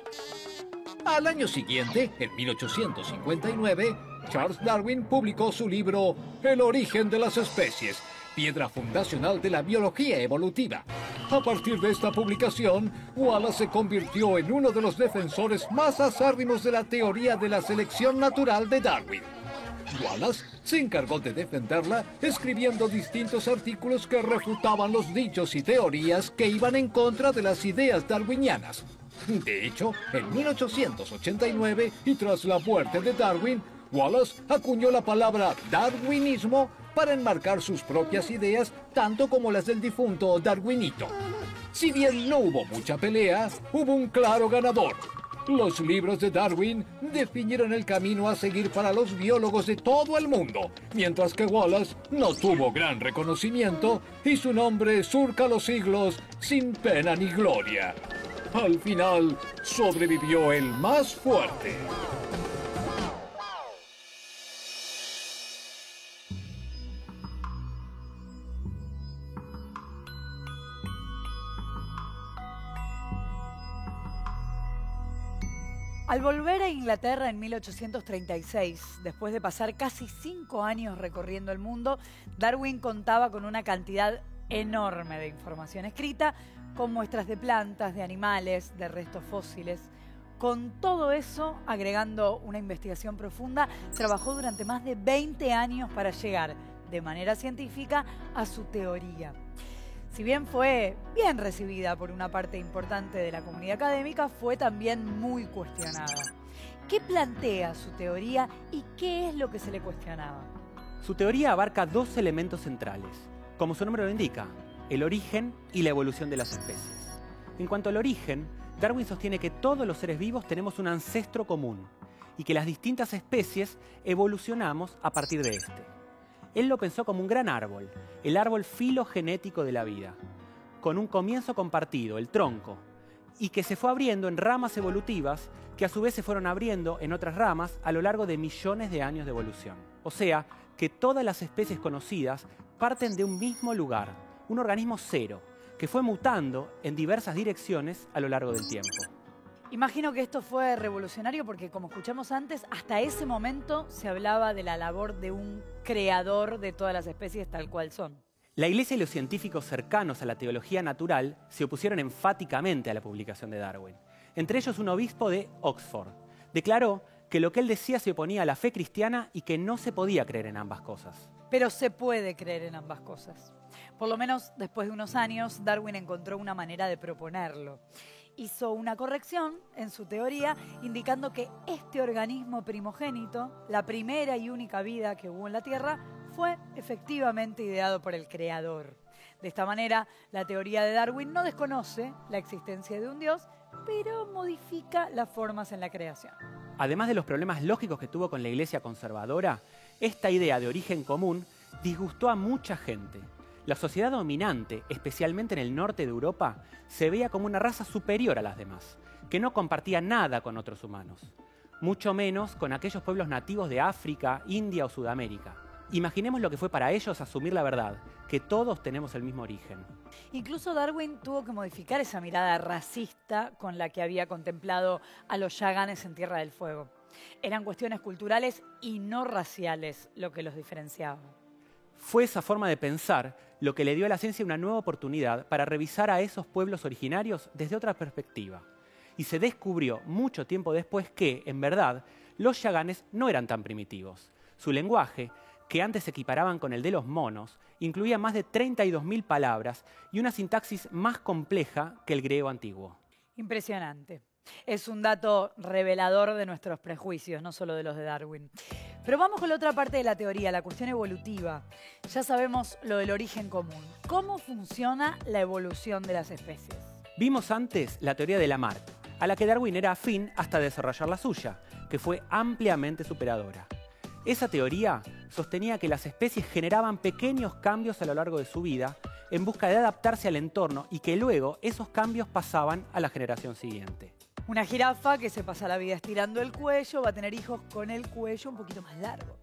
Al año siguiente, en 1859, Charles Darwin publicó su libro El origen de las especies, piedra fundacional de la biología evolutiva. A partir de esta publicación, Wallace se convirtió en uno de los defensores más acérrimos de la teoría de la selección natural de Darwin. Wallace se encargó de defenderla escribiendo distintos artículos que refutaban los dichos y teorías que iban en contra de las ideas darwinianas. De hecho, en 1889, y tras la muerte de Darwin, Wallace acuñó la palabra darwinismo para enmarcar sus propias ideas, tanto como las del difunto Darwinito. Si bien no hubo mucha pelea, hubo un claro ganador. Los libros de Darwin definieron el camino a seguir para los biólogos de todo el mundo, mientras que Wallace no tuvo gran reconocimiento y su nombre surca los siglos sin pena ni gloria. Al final, sobrevivió el más fuerte. Al volver a Inglaterra en 1836, después de pasar casi 5 años recorriendo el mundo, Darwin contaba con una cantidad enorme de información escrita, con muestras de plantas, de animales, de restos fósiles. Con todo eso, agregando una investigación profunda, trabajó durante más de 20 años para llegar, de manera científica, a su teoría. Si bien fue bien recibida por una parte importante de la comunidad académica, fue también muy cuestionada. ¿Qué plantea su teoría y qué es lo que se le cuestionaba? Su teoría abarca dos elementos centrales, como su nombre lo indica, el origen y la evolución de las especies. En cuanto al origen, Darwin sostiene que todos los seres vivos tenemos un ancestro común y que las distintas especies evolucionamos a partir de este. Él lo pensó como un gran árbol, el árbol filogenético de la vida, con un comienzo compartido, el tronco, y que se fue abriendo en ramas evolutivas que a su vez se fueron abriendo en otras ramas a lo largo de millones de años de evolución. O sea, que todas las especies conocidas parten de un mismo lugar, un organismo cero, que fue mutando en diversas direcciones a lo largo del tiempo. Imagino que esto fue revolucionario porque, como escuchamos antes, hasta ese momento se hablaba de la labor de un creador de todas las especies tal cual son. La Iglesia y los científicos cercanos a la teología natural se opusieron enfáticamente a la publicación de Darwin. Entre ellos, un obispo de Oxford declaró que lo que él decía se oponía a la fe cristiana y que no se podía creer en ambas cosas. Pero se puede creer en ambas cosas. Por lo menos después de unos años, Darwin encontró una manera de proponerlo. Hizo una corrección en su teoría, indicando que este organismo primogénito, la primera y única vida que hubo en la Tierra, fue efectivamente ideado por el Creador. De esta manera, la teoría de Darwin no desconoce la existencia de un Dios, pero modifica las formas en la creación. Además de los problemas lógicos que tuvo con la Iglesia conservadora, esta idea de origen común disgustó a mucha gente. La sociedad dominante, especialmente en el norte de Europa, se veía como una raza superior a las demás, que no compartía nada con otros humanos, mucho menos con aquellos pueblos nativos de África, India o Sudamérica. Imaginemos lo que fue para ellos asumir la verdad, que todos tenemos el mismo origen. Incluso Darwin tuvo que modificar esa mirada racista con la que había contemplado a los yaganes en Tierra del Fuego. Eran cuestiones culturales y no raciales lo que los diferenciaba. Fue esa forma de pensar lo que le dio a la ciencia una nueva oportunidad para revisar a esos pueblos originarios desde otra perspectiva. Y se descubrió mucho tiempo después que, en verdad, los yaganes no eran tan primitivos. Su lenguaje, que antes se equiparaban con el de los monos, incluía más de 32.000 palabras y una sintaxis más compleja que el griego antiguo. Impresionante. Es un dato revelador de nuestros prejuicios, no solo de los de Darwin. Pero vamos con la otra parte de la teoría, la cuestión evolutiva. Ya sabemos lo del origen común. ¿Cómo funciona la evolución de las especies? Vimos antes la teoría de Lamarck, a la que Darwin era afín hasta desarrollar la suya, que fue ampliamente superadora. Esa teoría sostenía que las especies generaban pequeños cambios a lo largo de su vida en busca de adaptarse al entorno y que luego esos cambios pasaban a la generación siguiente. Una jirafa que se pasa la vida estirando el cuello va a tener hijos con el cuello un poquito más largo.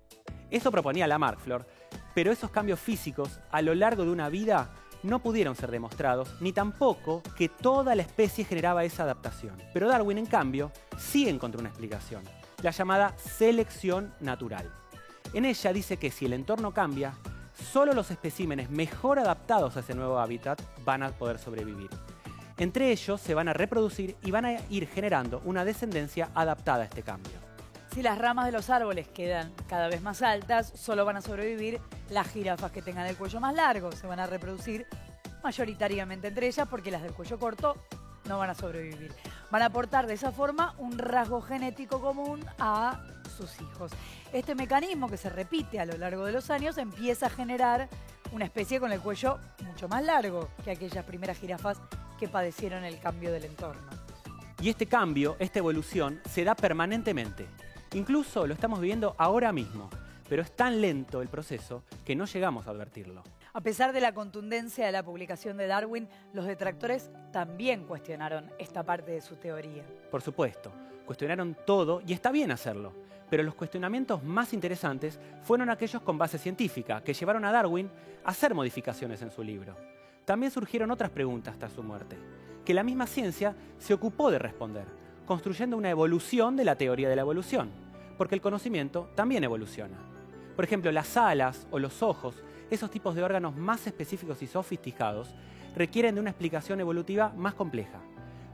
Eso proponía Lamarck, Flor, pero esos cambios físicos a lo largo de una vida no pudieron ser demostrados, ni tampoco que toda la especie generaba esa adaptación. Pero Darwin, en cambio, sí encontró una explicación, la llamada selección natural. En ella dice que si el entorno cambia, solo los especímenes mejor adaptados a ese nuevo hábitat van a poder sobrevivir. Entre ellos se van a reproducir y van a ir generando una descendencia adaptada a este cambio. Si las ramas de los árboles quedan cada vez más altas, solo van a sobrevivir las jirafas que tengan el cuello más largo. Se van a reproducir mayoritariamente entre ellas porque las del cuello corto no van a sobrevivir. Van a aportar de esa forma un rasgo genético común a sus hijos. Este mecanismo, que se repite a lo largo de los años, empieza a generar una especie con el cuello mucho más largo que aquellas primeras jirafas que padecieron el cambio del entorno. Y este cambio, esta evolución, se da permanentemente. Incluso lo estamos viviendo ahora mismo, pero es tan lento el proceso que no llegamos a advertirlo. A pesar de la contundencia de la publicación de Darwin, los detractores también cuestionaron esta parte de su teoría. Por supuesto, cuestionaron todo y está bien hacerlo, pero los cuestionamientos más interesantes fueron aquellos con base científica, que llevaron a Darwin a hacer modificaciones en su libro. También surgieron otras preguntas tras su muerte, que la misma ciencia se ocupó de responder, construyendo una evolución de la teoría de la evolución, porque el conocimiento también evoluciona. Por ejemplo, las alas o los ojos, esos tipos de órganos más específicos y sofisticados, requieren de una explicación evolutiva más compleja,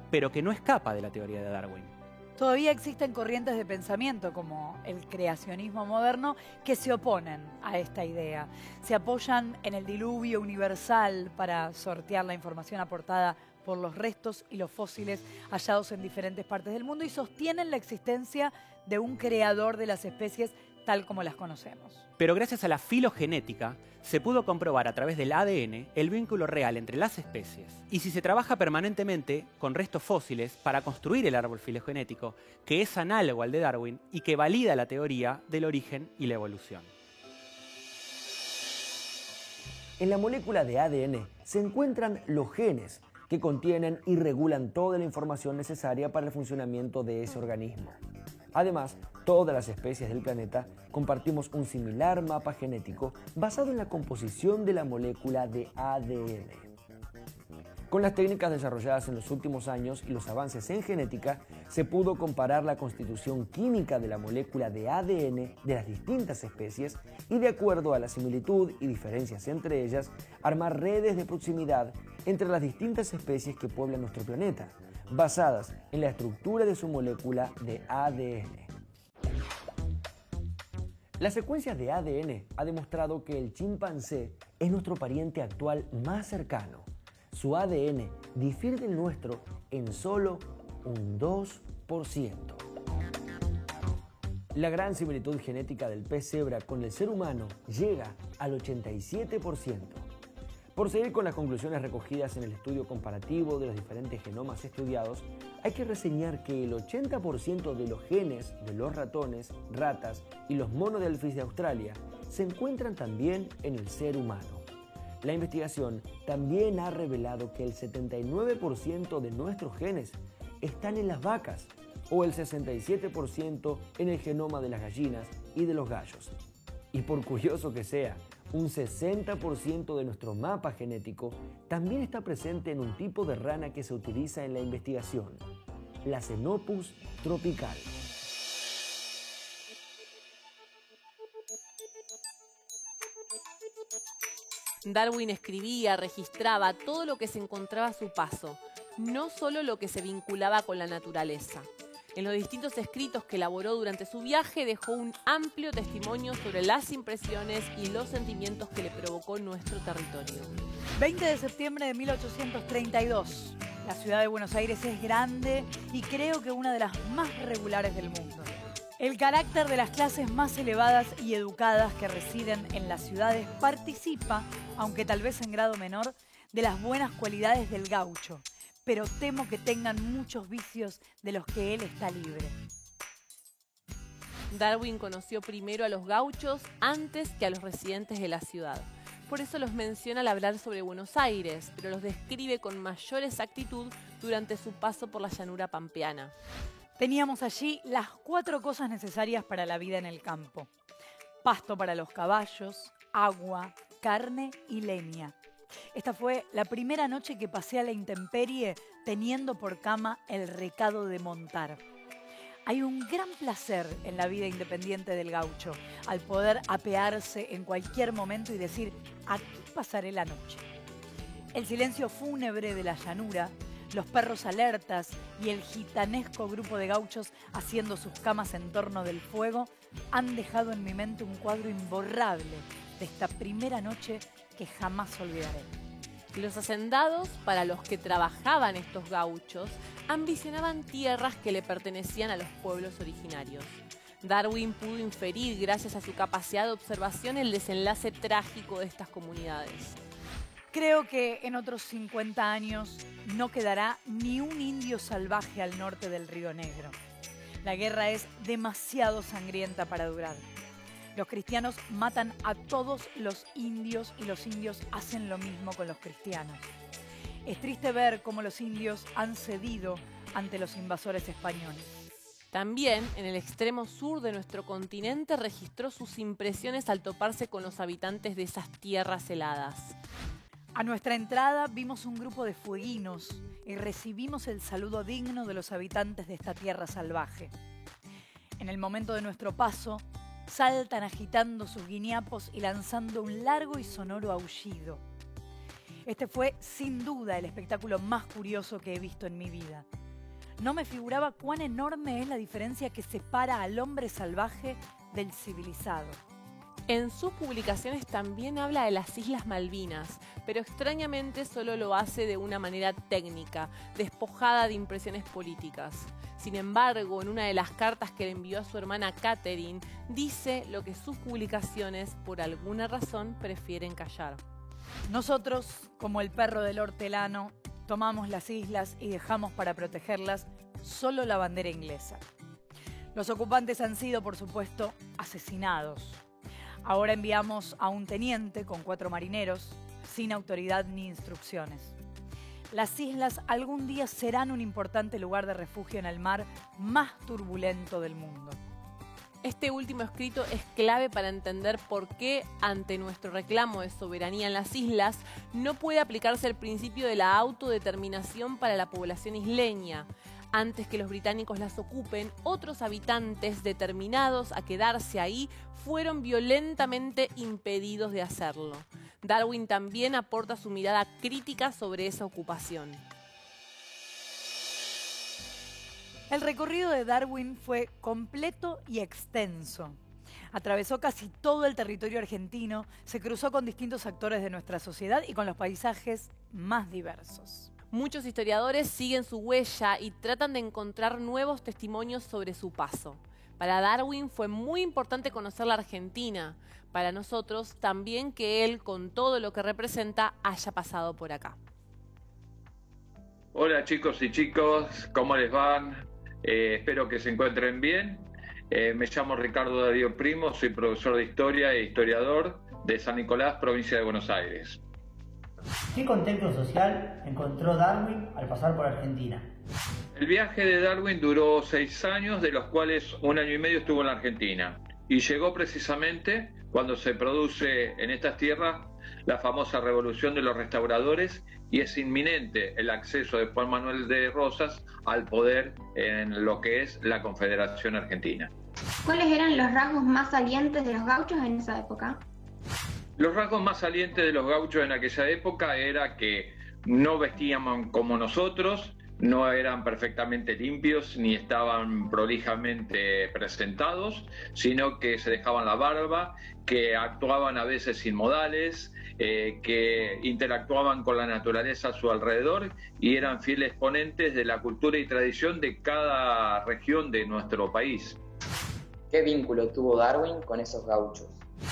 pero que no escapa de la teoría de Darwin. Todavía existen corrientes de pensamiento como el creacionismo moderno que se oponen a esta idea. Se apoyan en el diluvio universal para sortear la información aportada por los restos y los fósiles hallados en diferentes partes del mundo y sostienen la existencia de un creador de las especies tal como las conocemos. Pero gracias a la filogenética, se pudo comprobar a través del ADN el vínculo real entre las especies. Y si se trabaja permanentemente con restos fósiles para construir el árbol filogenético, que es análogo al de Darwin y que valida la teoría del origen y la evolución. En la molécula de ADN se encuentran los genes que contienen y regulan toda la información necesaria para el funcionamiento de ese organismo. Además, todas las especies del planeta compartimos un similar mapa genético basado en la composición de la molécula de ADN. Con las técnicas desarrolladas en los últimos años y los avances en genética, se pudo comparar la constitución química de la molécula de ADN de las distintas especies y, de acuerdo a la similitud y diferencias entre ellas, armar redes de proximidad entre las distintas especies que pueblan nuestro planeta, basadas en la estructura de su molécula de ADN. La secuencia de ADN ha demostrado que el chimpancé es nuestro pariente actual más cercano. Su ADN difiere del nuestro en solo un 2%. La gran similitud genética del pez cebra con el ser humano llega al 87%. Por seguir con las conclusiones recogidas en el estudio comparativo de los diferentes genomas estudiados, hay que reseñar que el 80% de los genes de los ratones, ratas y los monodelfis de Australia se encuentran también en el ser humano. La investigación también ha revelado que el 79% de nuestros genes están en las vacas o el 67% en el genoma de las gallinas y de los gallos. Y por curioso que sea, un 60% de nuestro mapa genético también está presente en un tipo de rana que se utiliza en la investigación, la Xenopus tropical. Darwin escribía, registraba todo lo que se encontraba a su paso, no solo lo que se vinculaba con la naturaleza. En los distintos escritos que elaboró durante su viaje dejó un amplio testimonio sobre las impresiones y los sentimientos que le provocó nuestro territorio. 20 de septiembre de 1832. La ciudad de Buenos Aires es grande y creo que una de las más regulares del mundo. El carácter de las clases más elevadas y educadas que residen en las ciudades participa, aunque tal vez en grado menor, de las buenas cualidades del gaucho, pero temo que tengan muchos vicios de los que él está libre. Darwin conoció primero a los gauchos antes que a los residentes de la ciudad. Por eso los menciona al hablar sobre Buenos Aires, pero los describe con mayor exactitud durante su paso por la llanura pampeana. Teníamos allí las 4 cosas necesarias para la vida en el campo: pasto para los caballos, agua, carne y leña. Esta fue la primera noche que pasé a la intemperie teniendo por cama el recado de montar. Hay un gran placer en la vida independiente del gaucho, al poder apearse en cualquier momento y decir, aquí pasaré la noche. El silencio fúnebre de la llanura, los perros alertas y el gitanesco grupo de gauchos haciendo sus camas en torno del fuego han dejado en mi mente un cuadro imborrable de esta primera noche que jamás olvidaré. Los hacendados, para los que trabajaban estos gauchos, ambicionaban tierras que le pertenecían a los pueblos originarios. Darwin pudo inferir, gracias a su capacidad de observación, el desenlace trágico de estas comunidades. Creo que en otros 50 años no quedará ni un indio salvaje al norte del Río Negro. La guerra es demasiado sangrienta para durar. Los cristianos matan a todos los indios y los indios hacen lo mismo con los cristianos. Es triste ver cómo los indios han cedido ante los invasores españoles. También, en el extremo sur de nuestro continente, registró sus impresiones al toparse con los habitantes de esas tierras heladas. A nuestra entrada vimos un grupo de fueguinos y recibimos el saludo digno de los habitantes de esta tierra salvaje. En el momento de nuestro paso, saltan agitando sus guiñapos y lanzando un largo y sonoro aullido. Este fue, sin duda, el espectáculo más curioso que he visto en mi vida. No me figuraba cuán enorme es la diferencia que separa al hombre salvaje del civilizado. En sus publicaciones también habla de las Islas Malvinas, pero extrañamente solo lo hace de una manera técnica, despojada de impresiones políticas. Sin embargo, en una de las cartas que le envió a su hermana Catherine, dice lo que sus publicaciones, por alguna razón, prefieren callar. Nosotros, como el perro del hortelano, tomamos las islas y dejamos para protegerlas solo la bandera inglesa. Los ocupantes han sido, por supuesto, asesinados. Ahora enviamos a un teniente con 4 marineros, sin autoridad ni instrucciones. Las islas algún día serán un importante lugar de refugio en el mar más turbulento del mundo. Este último escrito es clave para entender por qué, ante nuestro reclamo de soberanía en las islas, no puede aplicarse el principio de la autodeterminación para la población isleña. Antes que los británicos las ocupen, otros habitantes determinados a quedarse ahí fueron violentamente impedidos de hacerlo. Darwin también aporta su mirada crítica sobre esa ocupación. El recorrido de Darwin fue completo y extenso. Atravesó casi todo el territorio argentino, se cruzó con distintos actores de nuestra sociedad y con los paisajes más diversos. Muchos historiadores siguen su huella y tratan de encontrar nuevos testimonios sobre su paso. Para Darwin fue muy importante conocer la Argentina. Para nosotros también que él, con todo lo que representa, haya pasado por acá. Hola chicos y chicos, ¿cómo les van? Espero que se encuentren bien. Me llamo Ricardo Darío Primo, soy profesor de Historia e historiador de San Nicolás, provincia de Buenos Aires. ¿Qué contexto social encontró Darwin al pasar por Argentina? El viaje de Darwin duró 6 años, de los cuales 1 año y medio estuvo en la Argentina. Y llegó precisamente cuando se produce en estas tierras la famosa revolución de los restauradores y es inminente el acceso de Juan Manuel de Rosas al poder en lo que es la Confederación Argentina. ¿Cuáles eran los rasgos más salientes de los gauchos en esa época? Los rasgos más salientes de los gauchos en aquella época era que no vestían como nosotros, no eran perfectamente limpios ni estaban prolijamente presentados, sino que se dejaban la barba, que actuaban a veces inmodales, que interactuaban con la naturaleza a su alrededor y eran fieles exponentes de la cultura y tradición de cada región de nuestro país. ¿Qué vínculo tuvo Darwin con esos gauchos?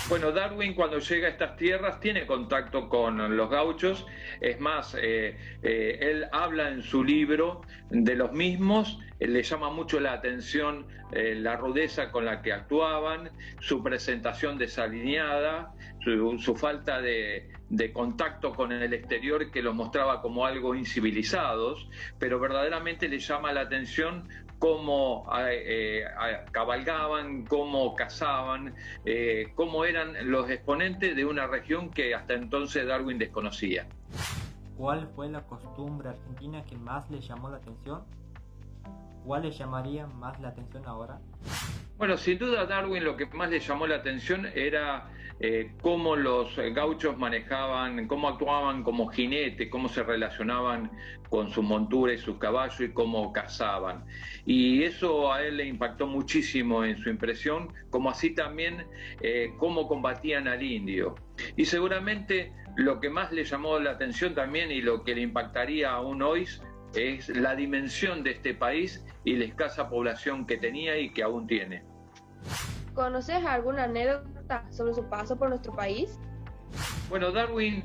Bueno, Darwin cuando llega a estas tierras tiene contacto con los gauchos, es más, él habla en su libro de los mismos, le llama mucho la atención la rudeza con la que actuaban, su presentación desalineada, su falta de contacto con el exterior que los mostraba como algo incivilizados, pero verdaderamente le llama la atención cómo cabalgaban, cómo cazaban, cómo eran los exponentes de una región que hasta entonces Darwin desconocía. ¿Cuál fue la costumbre argentina que más le llamó la atención? ¿Cuál le llamaría más la atención ahora? Bueno, sin duda a Darwin lo que más le llamó la atención era cómo los gauchos manejaban, cómo actuaban como jinetes, cómo se relacionaban con su montura y sus caballos y cómo cazaban. Y eso a él le impactó muchísimo en su impresión, como así también cómo combatían al indio. Y seguramente lo que más le llamó la atención también y lo que le impactaría aún hoy es la dimensión de este país y la escasa población que tenía y que aún tiene. ¿Conoces alguna anécdota sobre su paso por nuestro país? Bueno, Darwin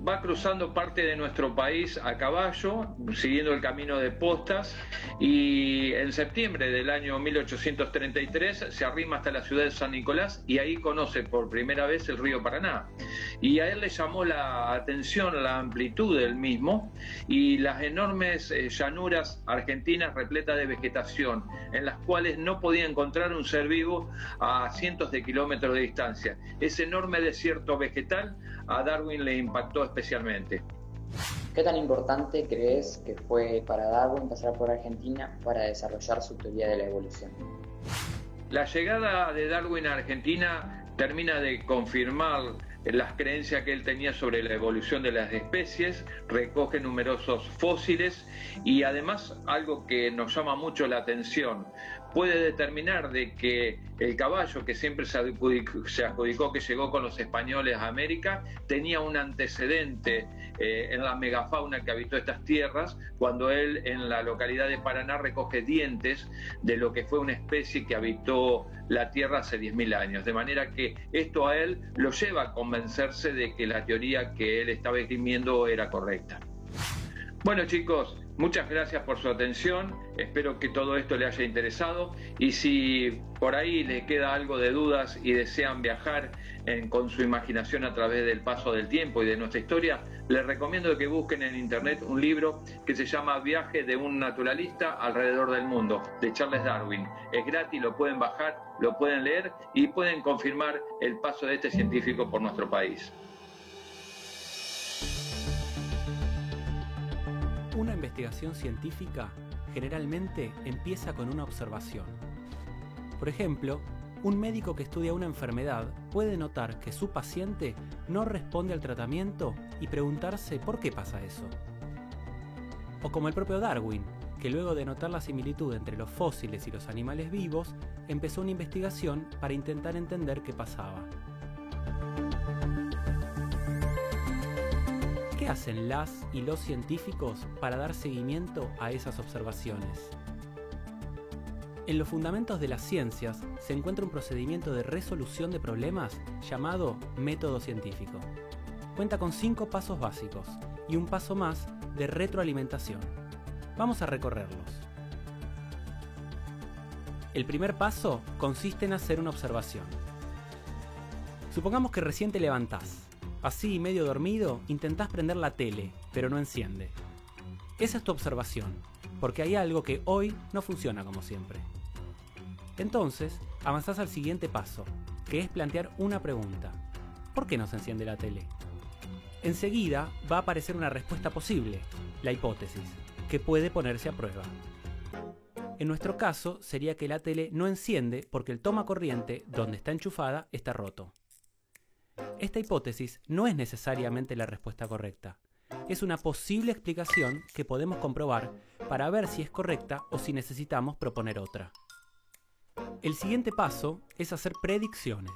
va cruzando parte de nuestro país a caballo, siguiendo el camino de postas, y en septiembre del año 1833 se arrima hasta la ciudad de San Nicolás y ahí conoce por primera vez el río Paraná. Y a él le llamó la atención la amplitud del mismo y las enormes llanuras argentinas repletas de vegetación, en las cuales no podía encontrar un ser vivo a cientos de kilómetros de distancia. Ese enorme desierto vegetal a Darwin le impactó especialmente. ¿Qué tan importante crees que fue para Darwin pasar por Argentina para desarrollar su teoría de la evolución? La llegada de Darwin a Argentina termina de confirmar las creencias que él tenía sobre la evolución de las especies, recoge numerosos fósiles y además algo que nos llama mucho la atención, puede determinar de que el caballo que siempre se adjudicó que llegó con los españoles a América tenía un antecedente en la megafauna que habitó estas tierras, cuando él en la localidad de Paraná recoge dientes de lo que fue una especie que habitó la tierra hace 10.000 años, de manera que esto a él lo lleva a convencerse de que la teoría que él estaba esgrimiendo era correcta. Bueno chicos, muchas gracias por su atención, espero que todo esto le haya interesado y si por ahí le queda algo de dudas y desean viajar con su imaginación a través del paso del tiempo y de nuestra historia, les recomiendo que busquen en internet un libro que se llama Viaje de un naturalista alrededor del mundo, de Charles Darwin. Es gratis, lo pueden bajar, lo pueden leer y pueden confirmar el paso de este científico por nuestro país. Una investigación científica generalmente empieza con una observación. Por ejemplo, un médico que estudia una enfermedad puede notar que su paciente no responde al tratamiento y preguntarse por qué pasa eso. O como el propio Darwin, que luego de notar la similitud entre los fósiles y los animales vivos, empezó una investigación para intentar entender qué pasaba. ¿Qué hacen las y los científicos para dar seguimiento a esas observaciones? En los fundamentos de las ciencias se encuentra un procedimiento de resolución de problemas llamado método científico. cuenta con 5 pasos básicos y un paso más de retroalimentación. Vamos a recorrerlos. El primer paso consiste en hacer una observación. Supongamos que recién te levantás. Así, medio dormido, intentás prender la tele, pero no enciende. Esa es tu observación, porque hay algo que hoy no funciona como siempre. Entonces, avanzás al siguiente paso, que es plantear una pregunta. ¿Por qué no se enciende la tele? Enseguida va a aparecer una respuesta posible, la hipótesis, que puede ponerse a prueba. En nuestro caso, sería que la tele no enciende porque el toma corriente, donde está enchufada, está roto. Esta hipótesis no es necesariamente la respuesta correcta. Es una posible explicación que podemos comprobar para ver si es correcta o si necesitamos proponer otra. El siguiente paso es hacer predicciones.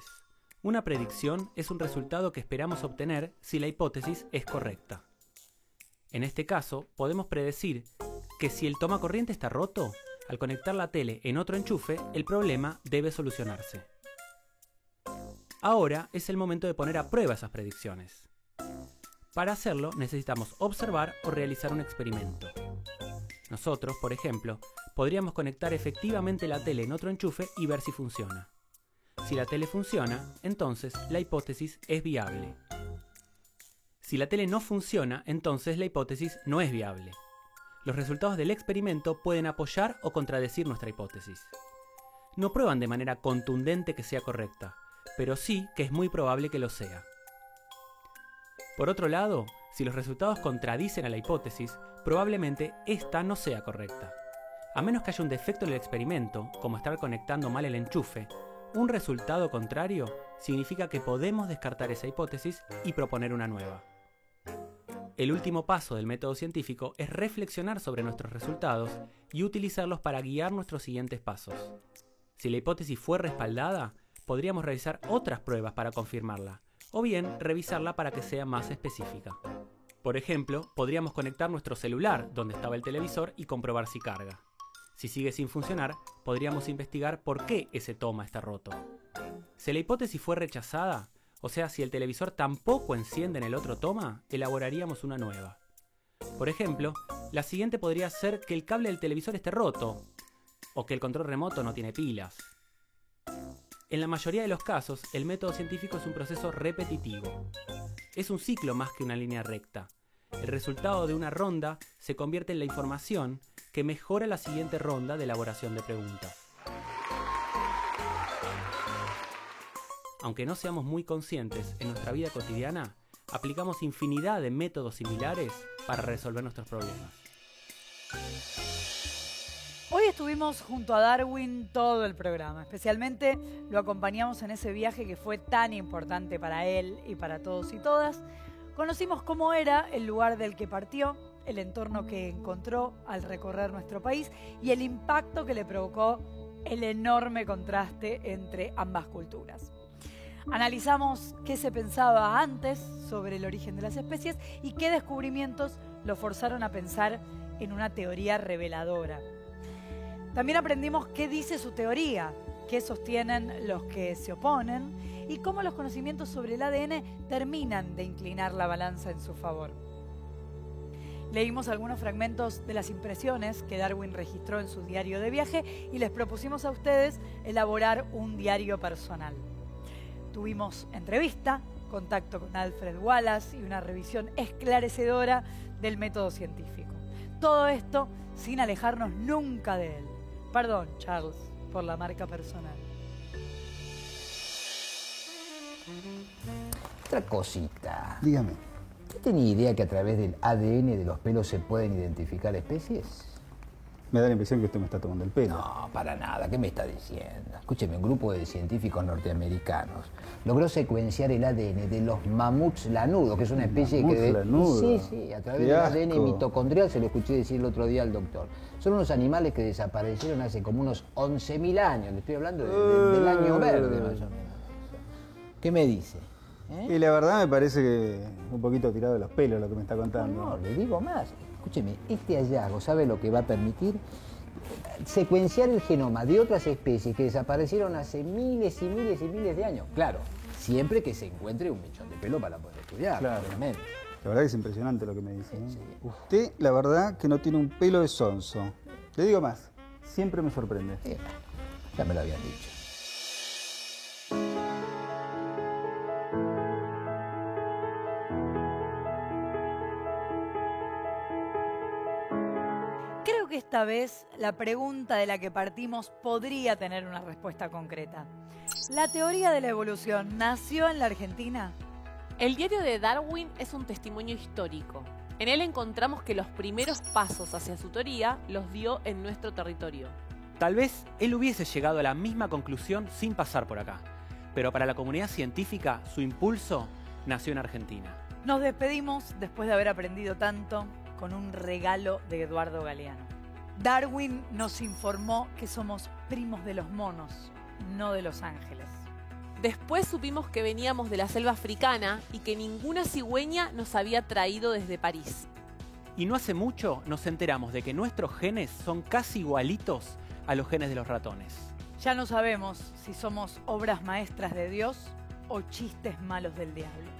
Una predicción es un resultado que esperamos obtener si la hipótesis es correcta. En este caso, podemos predecir que si el toma corriente está roto, al conectar la tele en otro enchufe, el problema debe solucionarse. Ahora es el momento de poner a prueba esas predicciones. Para hacerlo necesitamos observar o realizar un experimento. Nosotros, por ejemplo, podríamos conectar efectivamente la tele en otro enchufe y ver si funciona. Si la tele funciona, entonces la hipótesis es viable. Si la tele no funciona, entonces la hipótesis no es viable. Los resultados del experimento pueden apoyar o contradecir nuestra hipótesis. No prueban de manera contundente que sea correcta, pero sí que es muy probable que lo sea. Por otro lado, si los resultados contradicen a la hipótesis, probablemente esta no sea correcta. A menos que haya un defecto en el experimento, como estar conectando mal el enchufe, un resultado contrario significa que podemos descartar esa hipótesis y proponer una nueva. El último paso del método científico es reflexionar sobre nuestros resultados y utilizarlos para guiar nuestros siguientes pasos. Si la hipótesis fue respaldada, podríamos realizar otras pruebas para confirmarla, o bien revisarla para que sea más específica. Por ejemplo, podríamos conectar nuestro celular donde estaba el televisor y comprobar si carga. Si sigue sin funcionar, podríamos investigar por qué ese toma está roto. Si la hipótesis fue rechazada, o sea, si el televisor tampoco enciende en el otro toma, elaboraríamos una nueva. Por ejemplo, la siguiente podría ser que el cable del televisor esté roto, o que el control remoto no tiene pilas. En la mayoría de los casos, el método científico es un proceso repetitivo. Es un ciclo más que una línea recta. El resultado de una ronda se convierte en la información que mejora la siguiente ronda de elaboración de preguntas. Aunque no seamos muy conscientes, en nuestra vida cotidiana aplicamos infinidad de métodos similares para resolver nuestros problemas. Hoy estuvimos junto a Darwin todo el programa, especialmente lo acompañamos en ese viaje que fue tan importante para él y para todos y todas. Conocimos cómo era el lugar del que partió, el entorno que encontró al recorrer nuestro país y el impacto que le provocó el enorme contraste entre ambas culturas. Analizamos qué se pensaba antes sobre el origen de las especies y qué descubrimientos lo forzaron a pensar en una teoría reveladora. También aprendimos qué dice su teoría, qué sostienen los que se oponen y cómo los conocimientos sobre el ADN terminan de inclinar la balanza en su favor. Leímos algunos fragmentos de las impresiones que Darwin registró en su diario de viaje y les propusimos a ustedes elaborar un diario personal. Tuvimos entrevista, contacto con Alfred Wallace y una revisión esclarecedora del método científico. Todo esto sin alejarnos nunca de él. Perdón, Charles, por la marca personal. Otra cosita. Dígame. ¿Usted tenía idea que a través del ADN de los pelos se pueden identificar especies? Me da la impresión que usted me está tomando el pelo. No, para nada. ¿Qué me está diciendo? Escúcheme, un grupo de científicos norteamericanos logró secuenciar el ADN de los mamuts lanudos, que es una especie que... Sí, a través del ADN mitocondrial, se lo escuché decir el otro día al doctor. Son unos animales que desaparecieron hace como unos 11.000 años. Le estoy hablando del año verde, más o menos. ¿Qué me dice? Y la verdad me parece que un poquito tirado de los pelos lo que me está contando. No, le digo más. Escúcheme, este hallazgo, ¿sabe lo que va a permitir? secuenciar el genoma de otras especies que desaparecieron hace miles y miles y miles de años. Claro, siempre que se encuentre un mechón de pelo para poder estudiar, Claro. obviamente. La verdad que es impresionante lo que me dice. ¿No? Sí. Usted, la verdad, que no tiene un pelo de sonso. Le digo más, siempre me sorprende. Ya me lo habían dicho. Creo que esta vez la pregunta de la que partimos podría tener una respuesta concreta. ¿La teoría de la evolución nació en la Argentina? El diario de Darwin es un testimonio histórico. En él encontramos que los primeros pasos hacia su teoría los dio en nuestro territorio. Tal vez él hubiese llegado a la misma conclusión sin pasar por acá, pero para la comunidad científica su impulso nació en Argentina. Nos despedimos después de haber aprendido tanto con un regalo de Eduardo Galeano. Darwin nos informó que somos primos de los monos, no de los ángeles. Después supimos que veníamos de la selva africana y que ninguna cigüeña nos había traído desde París. Y no hace mucho nos enteramos de que nuestros genes son casi igualitos a los genes de los ratones. Ya no sabemos si somos obras maestras de Dios o chistes malos del diablo.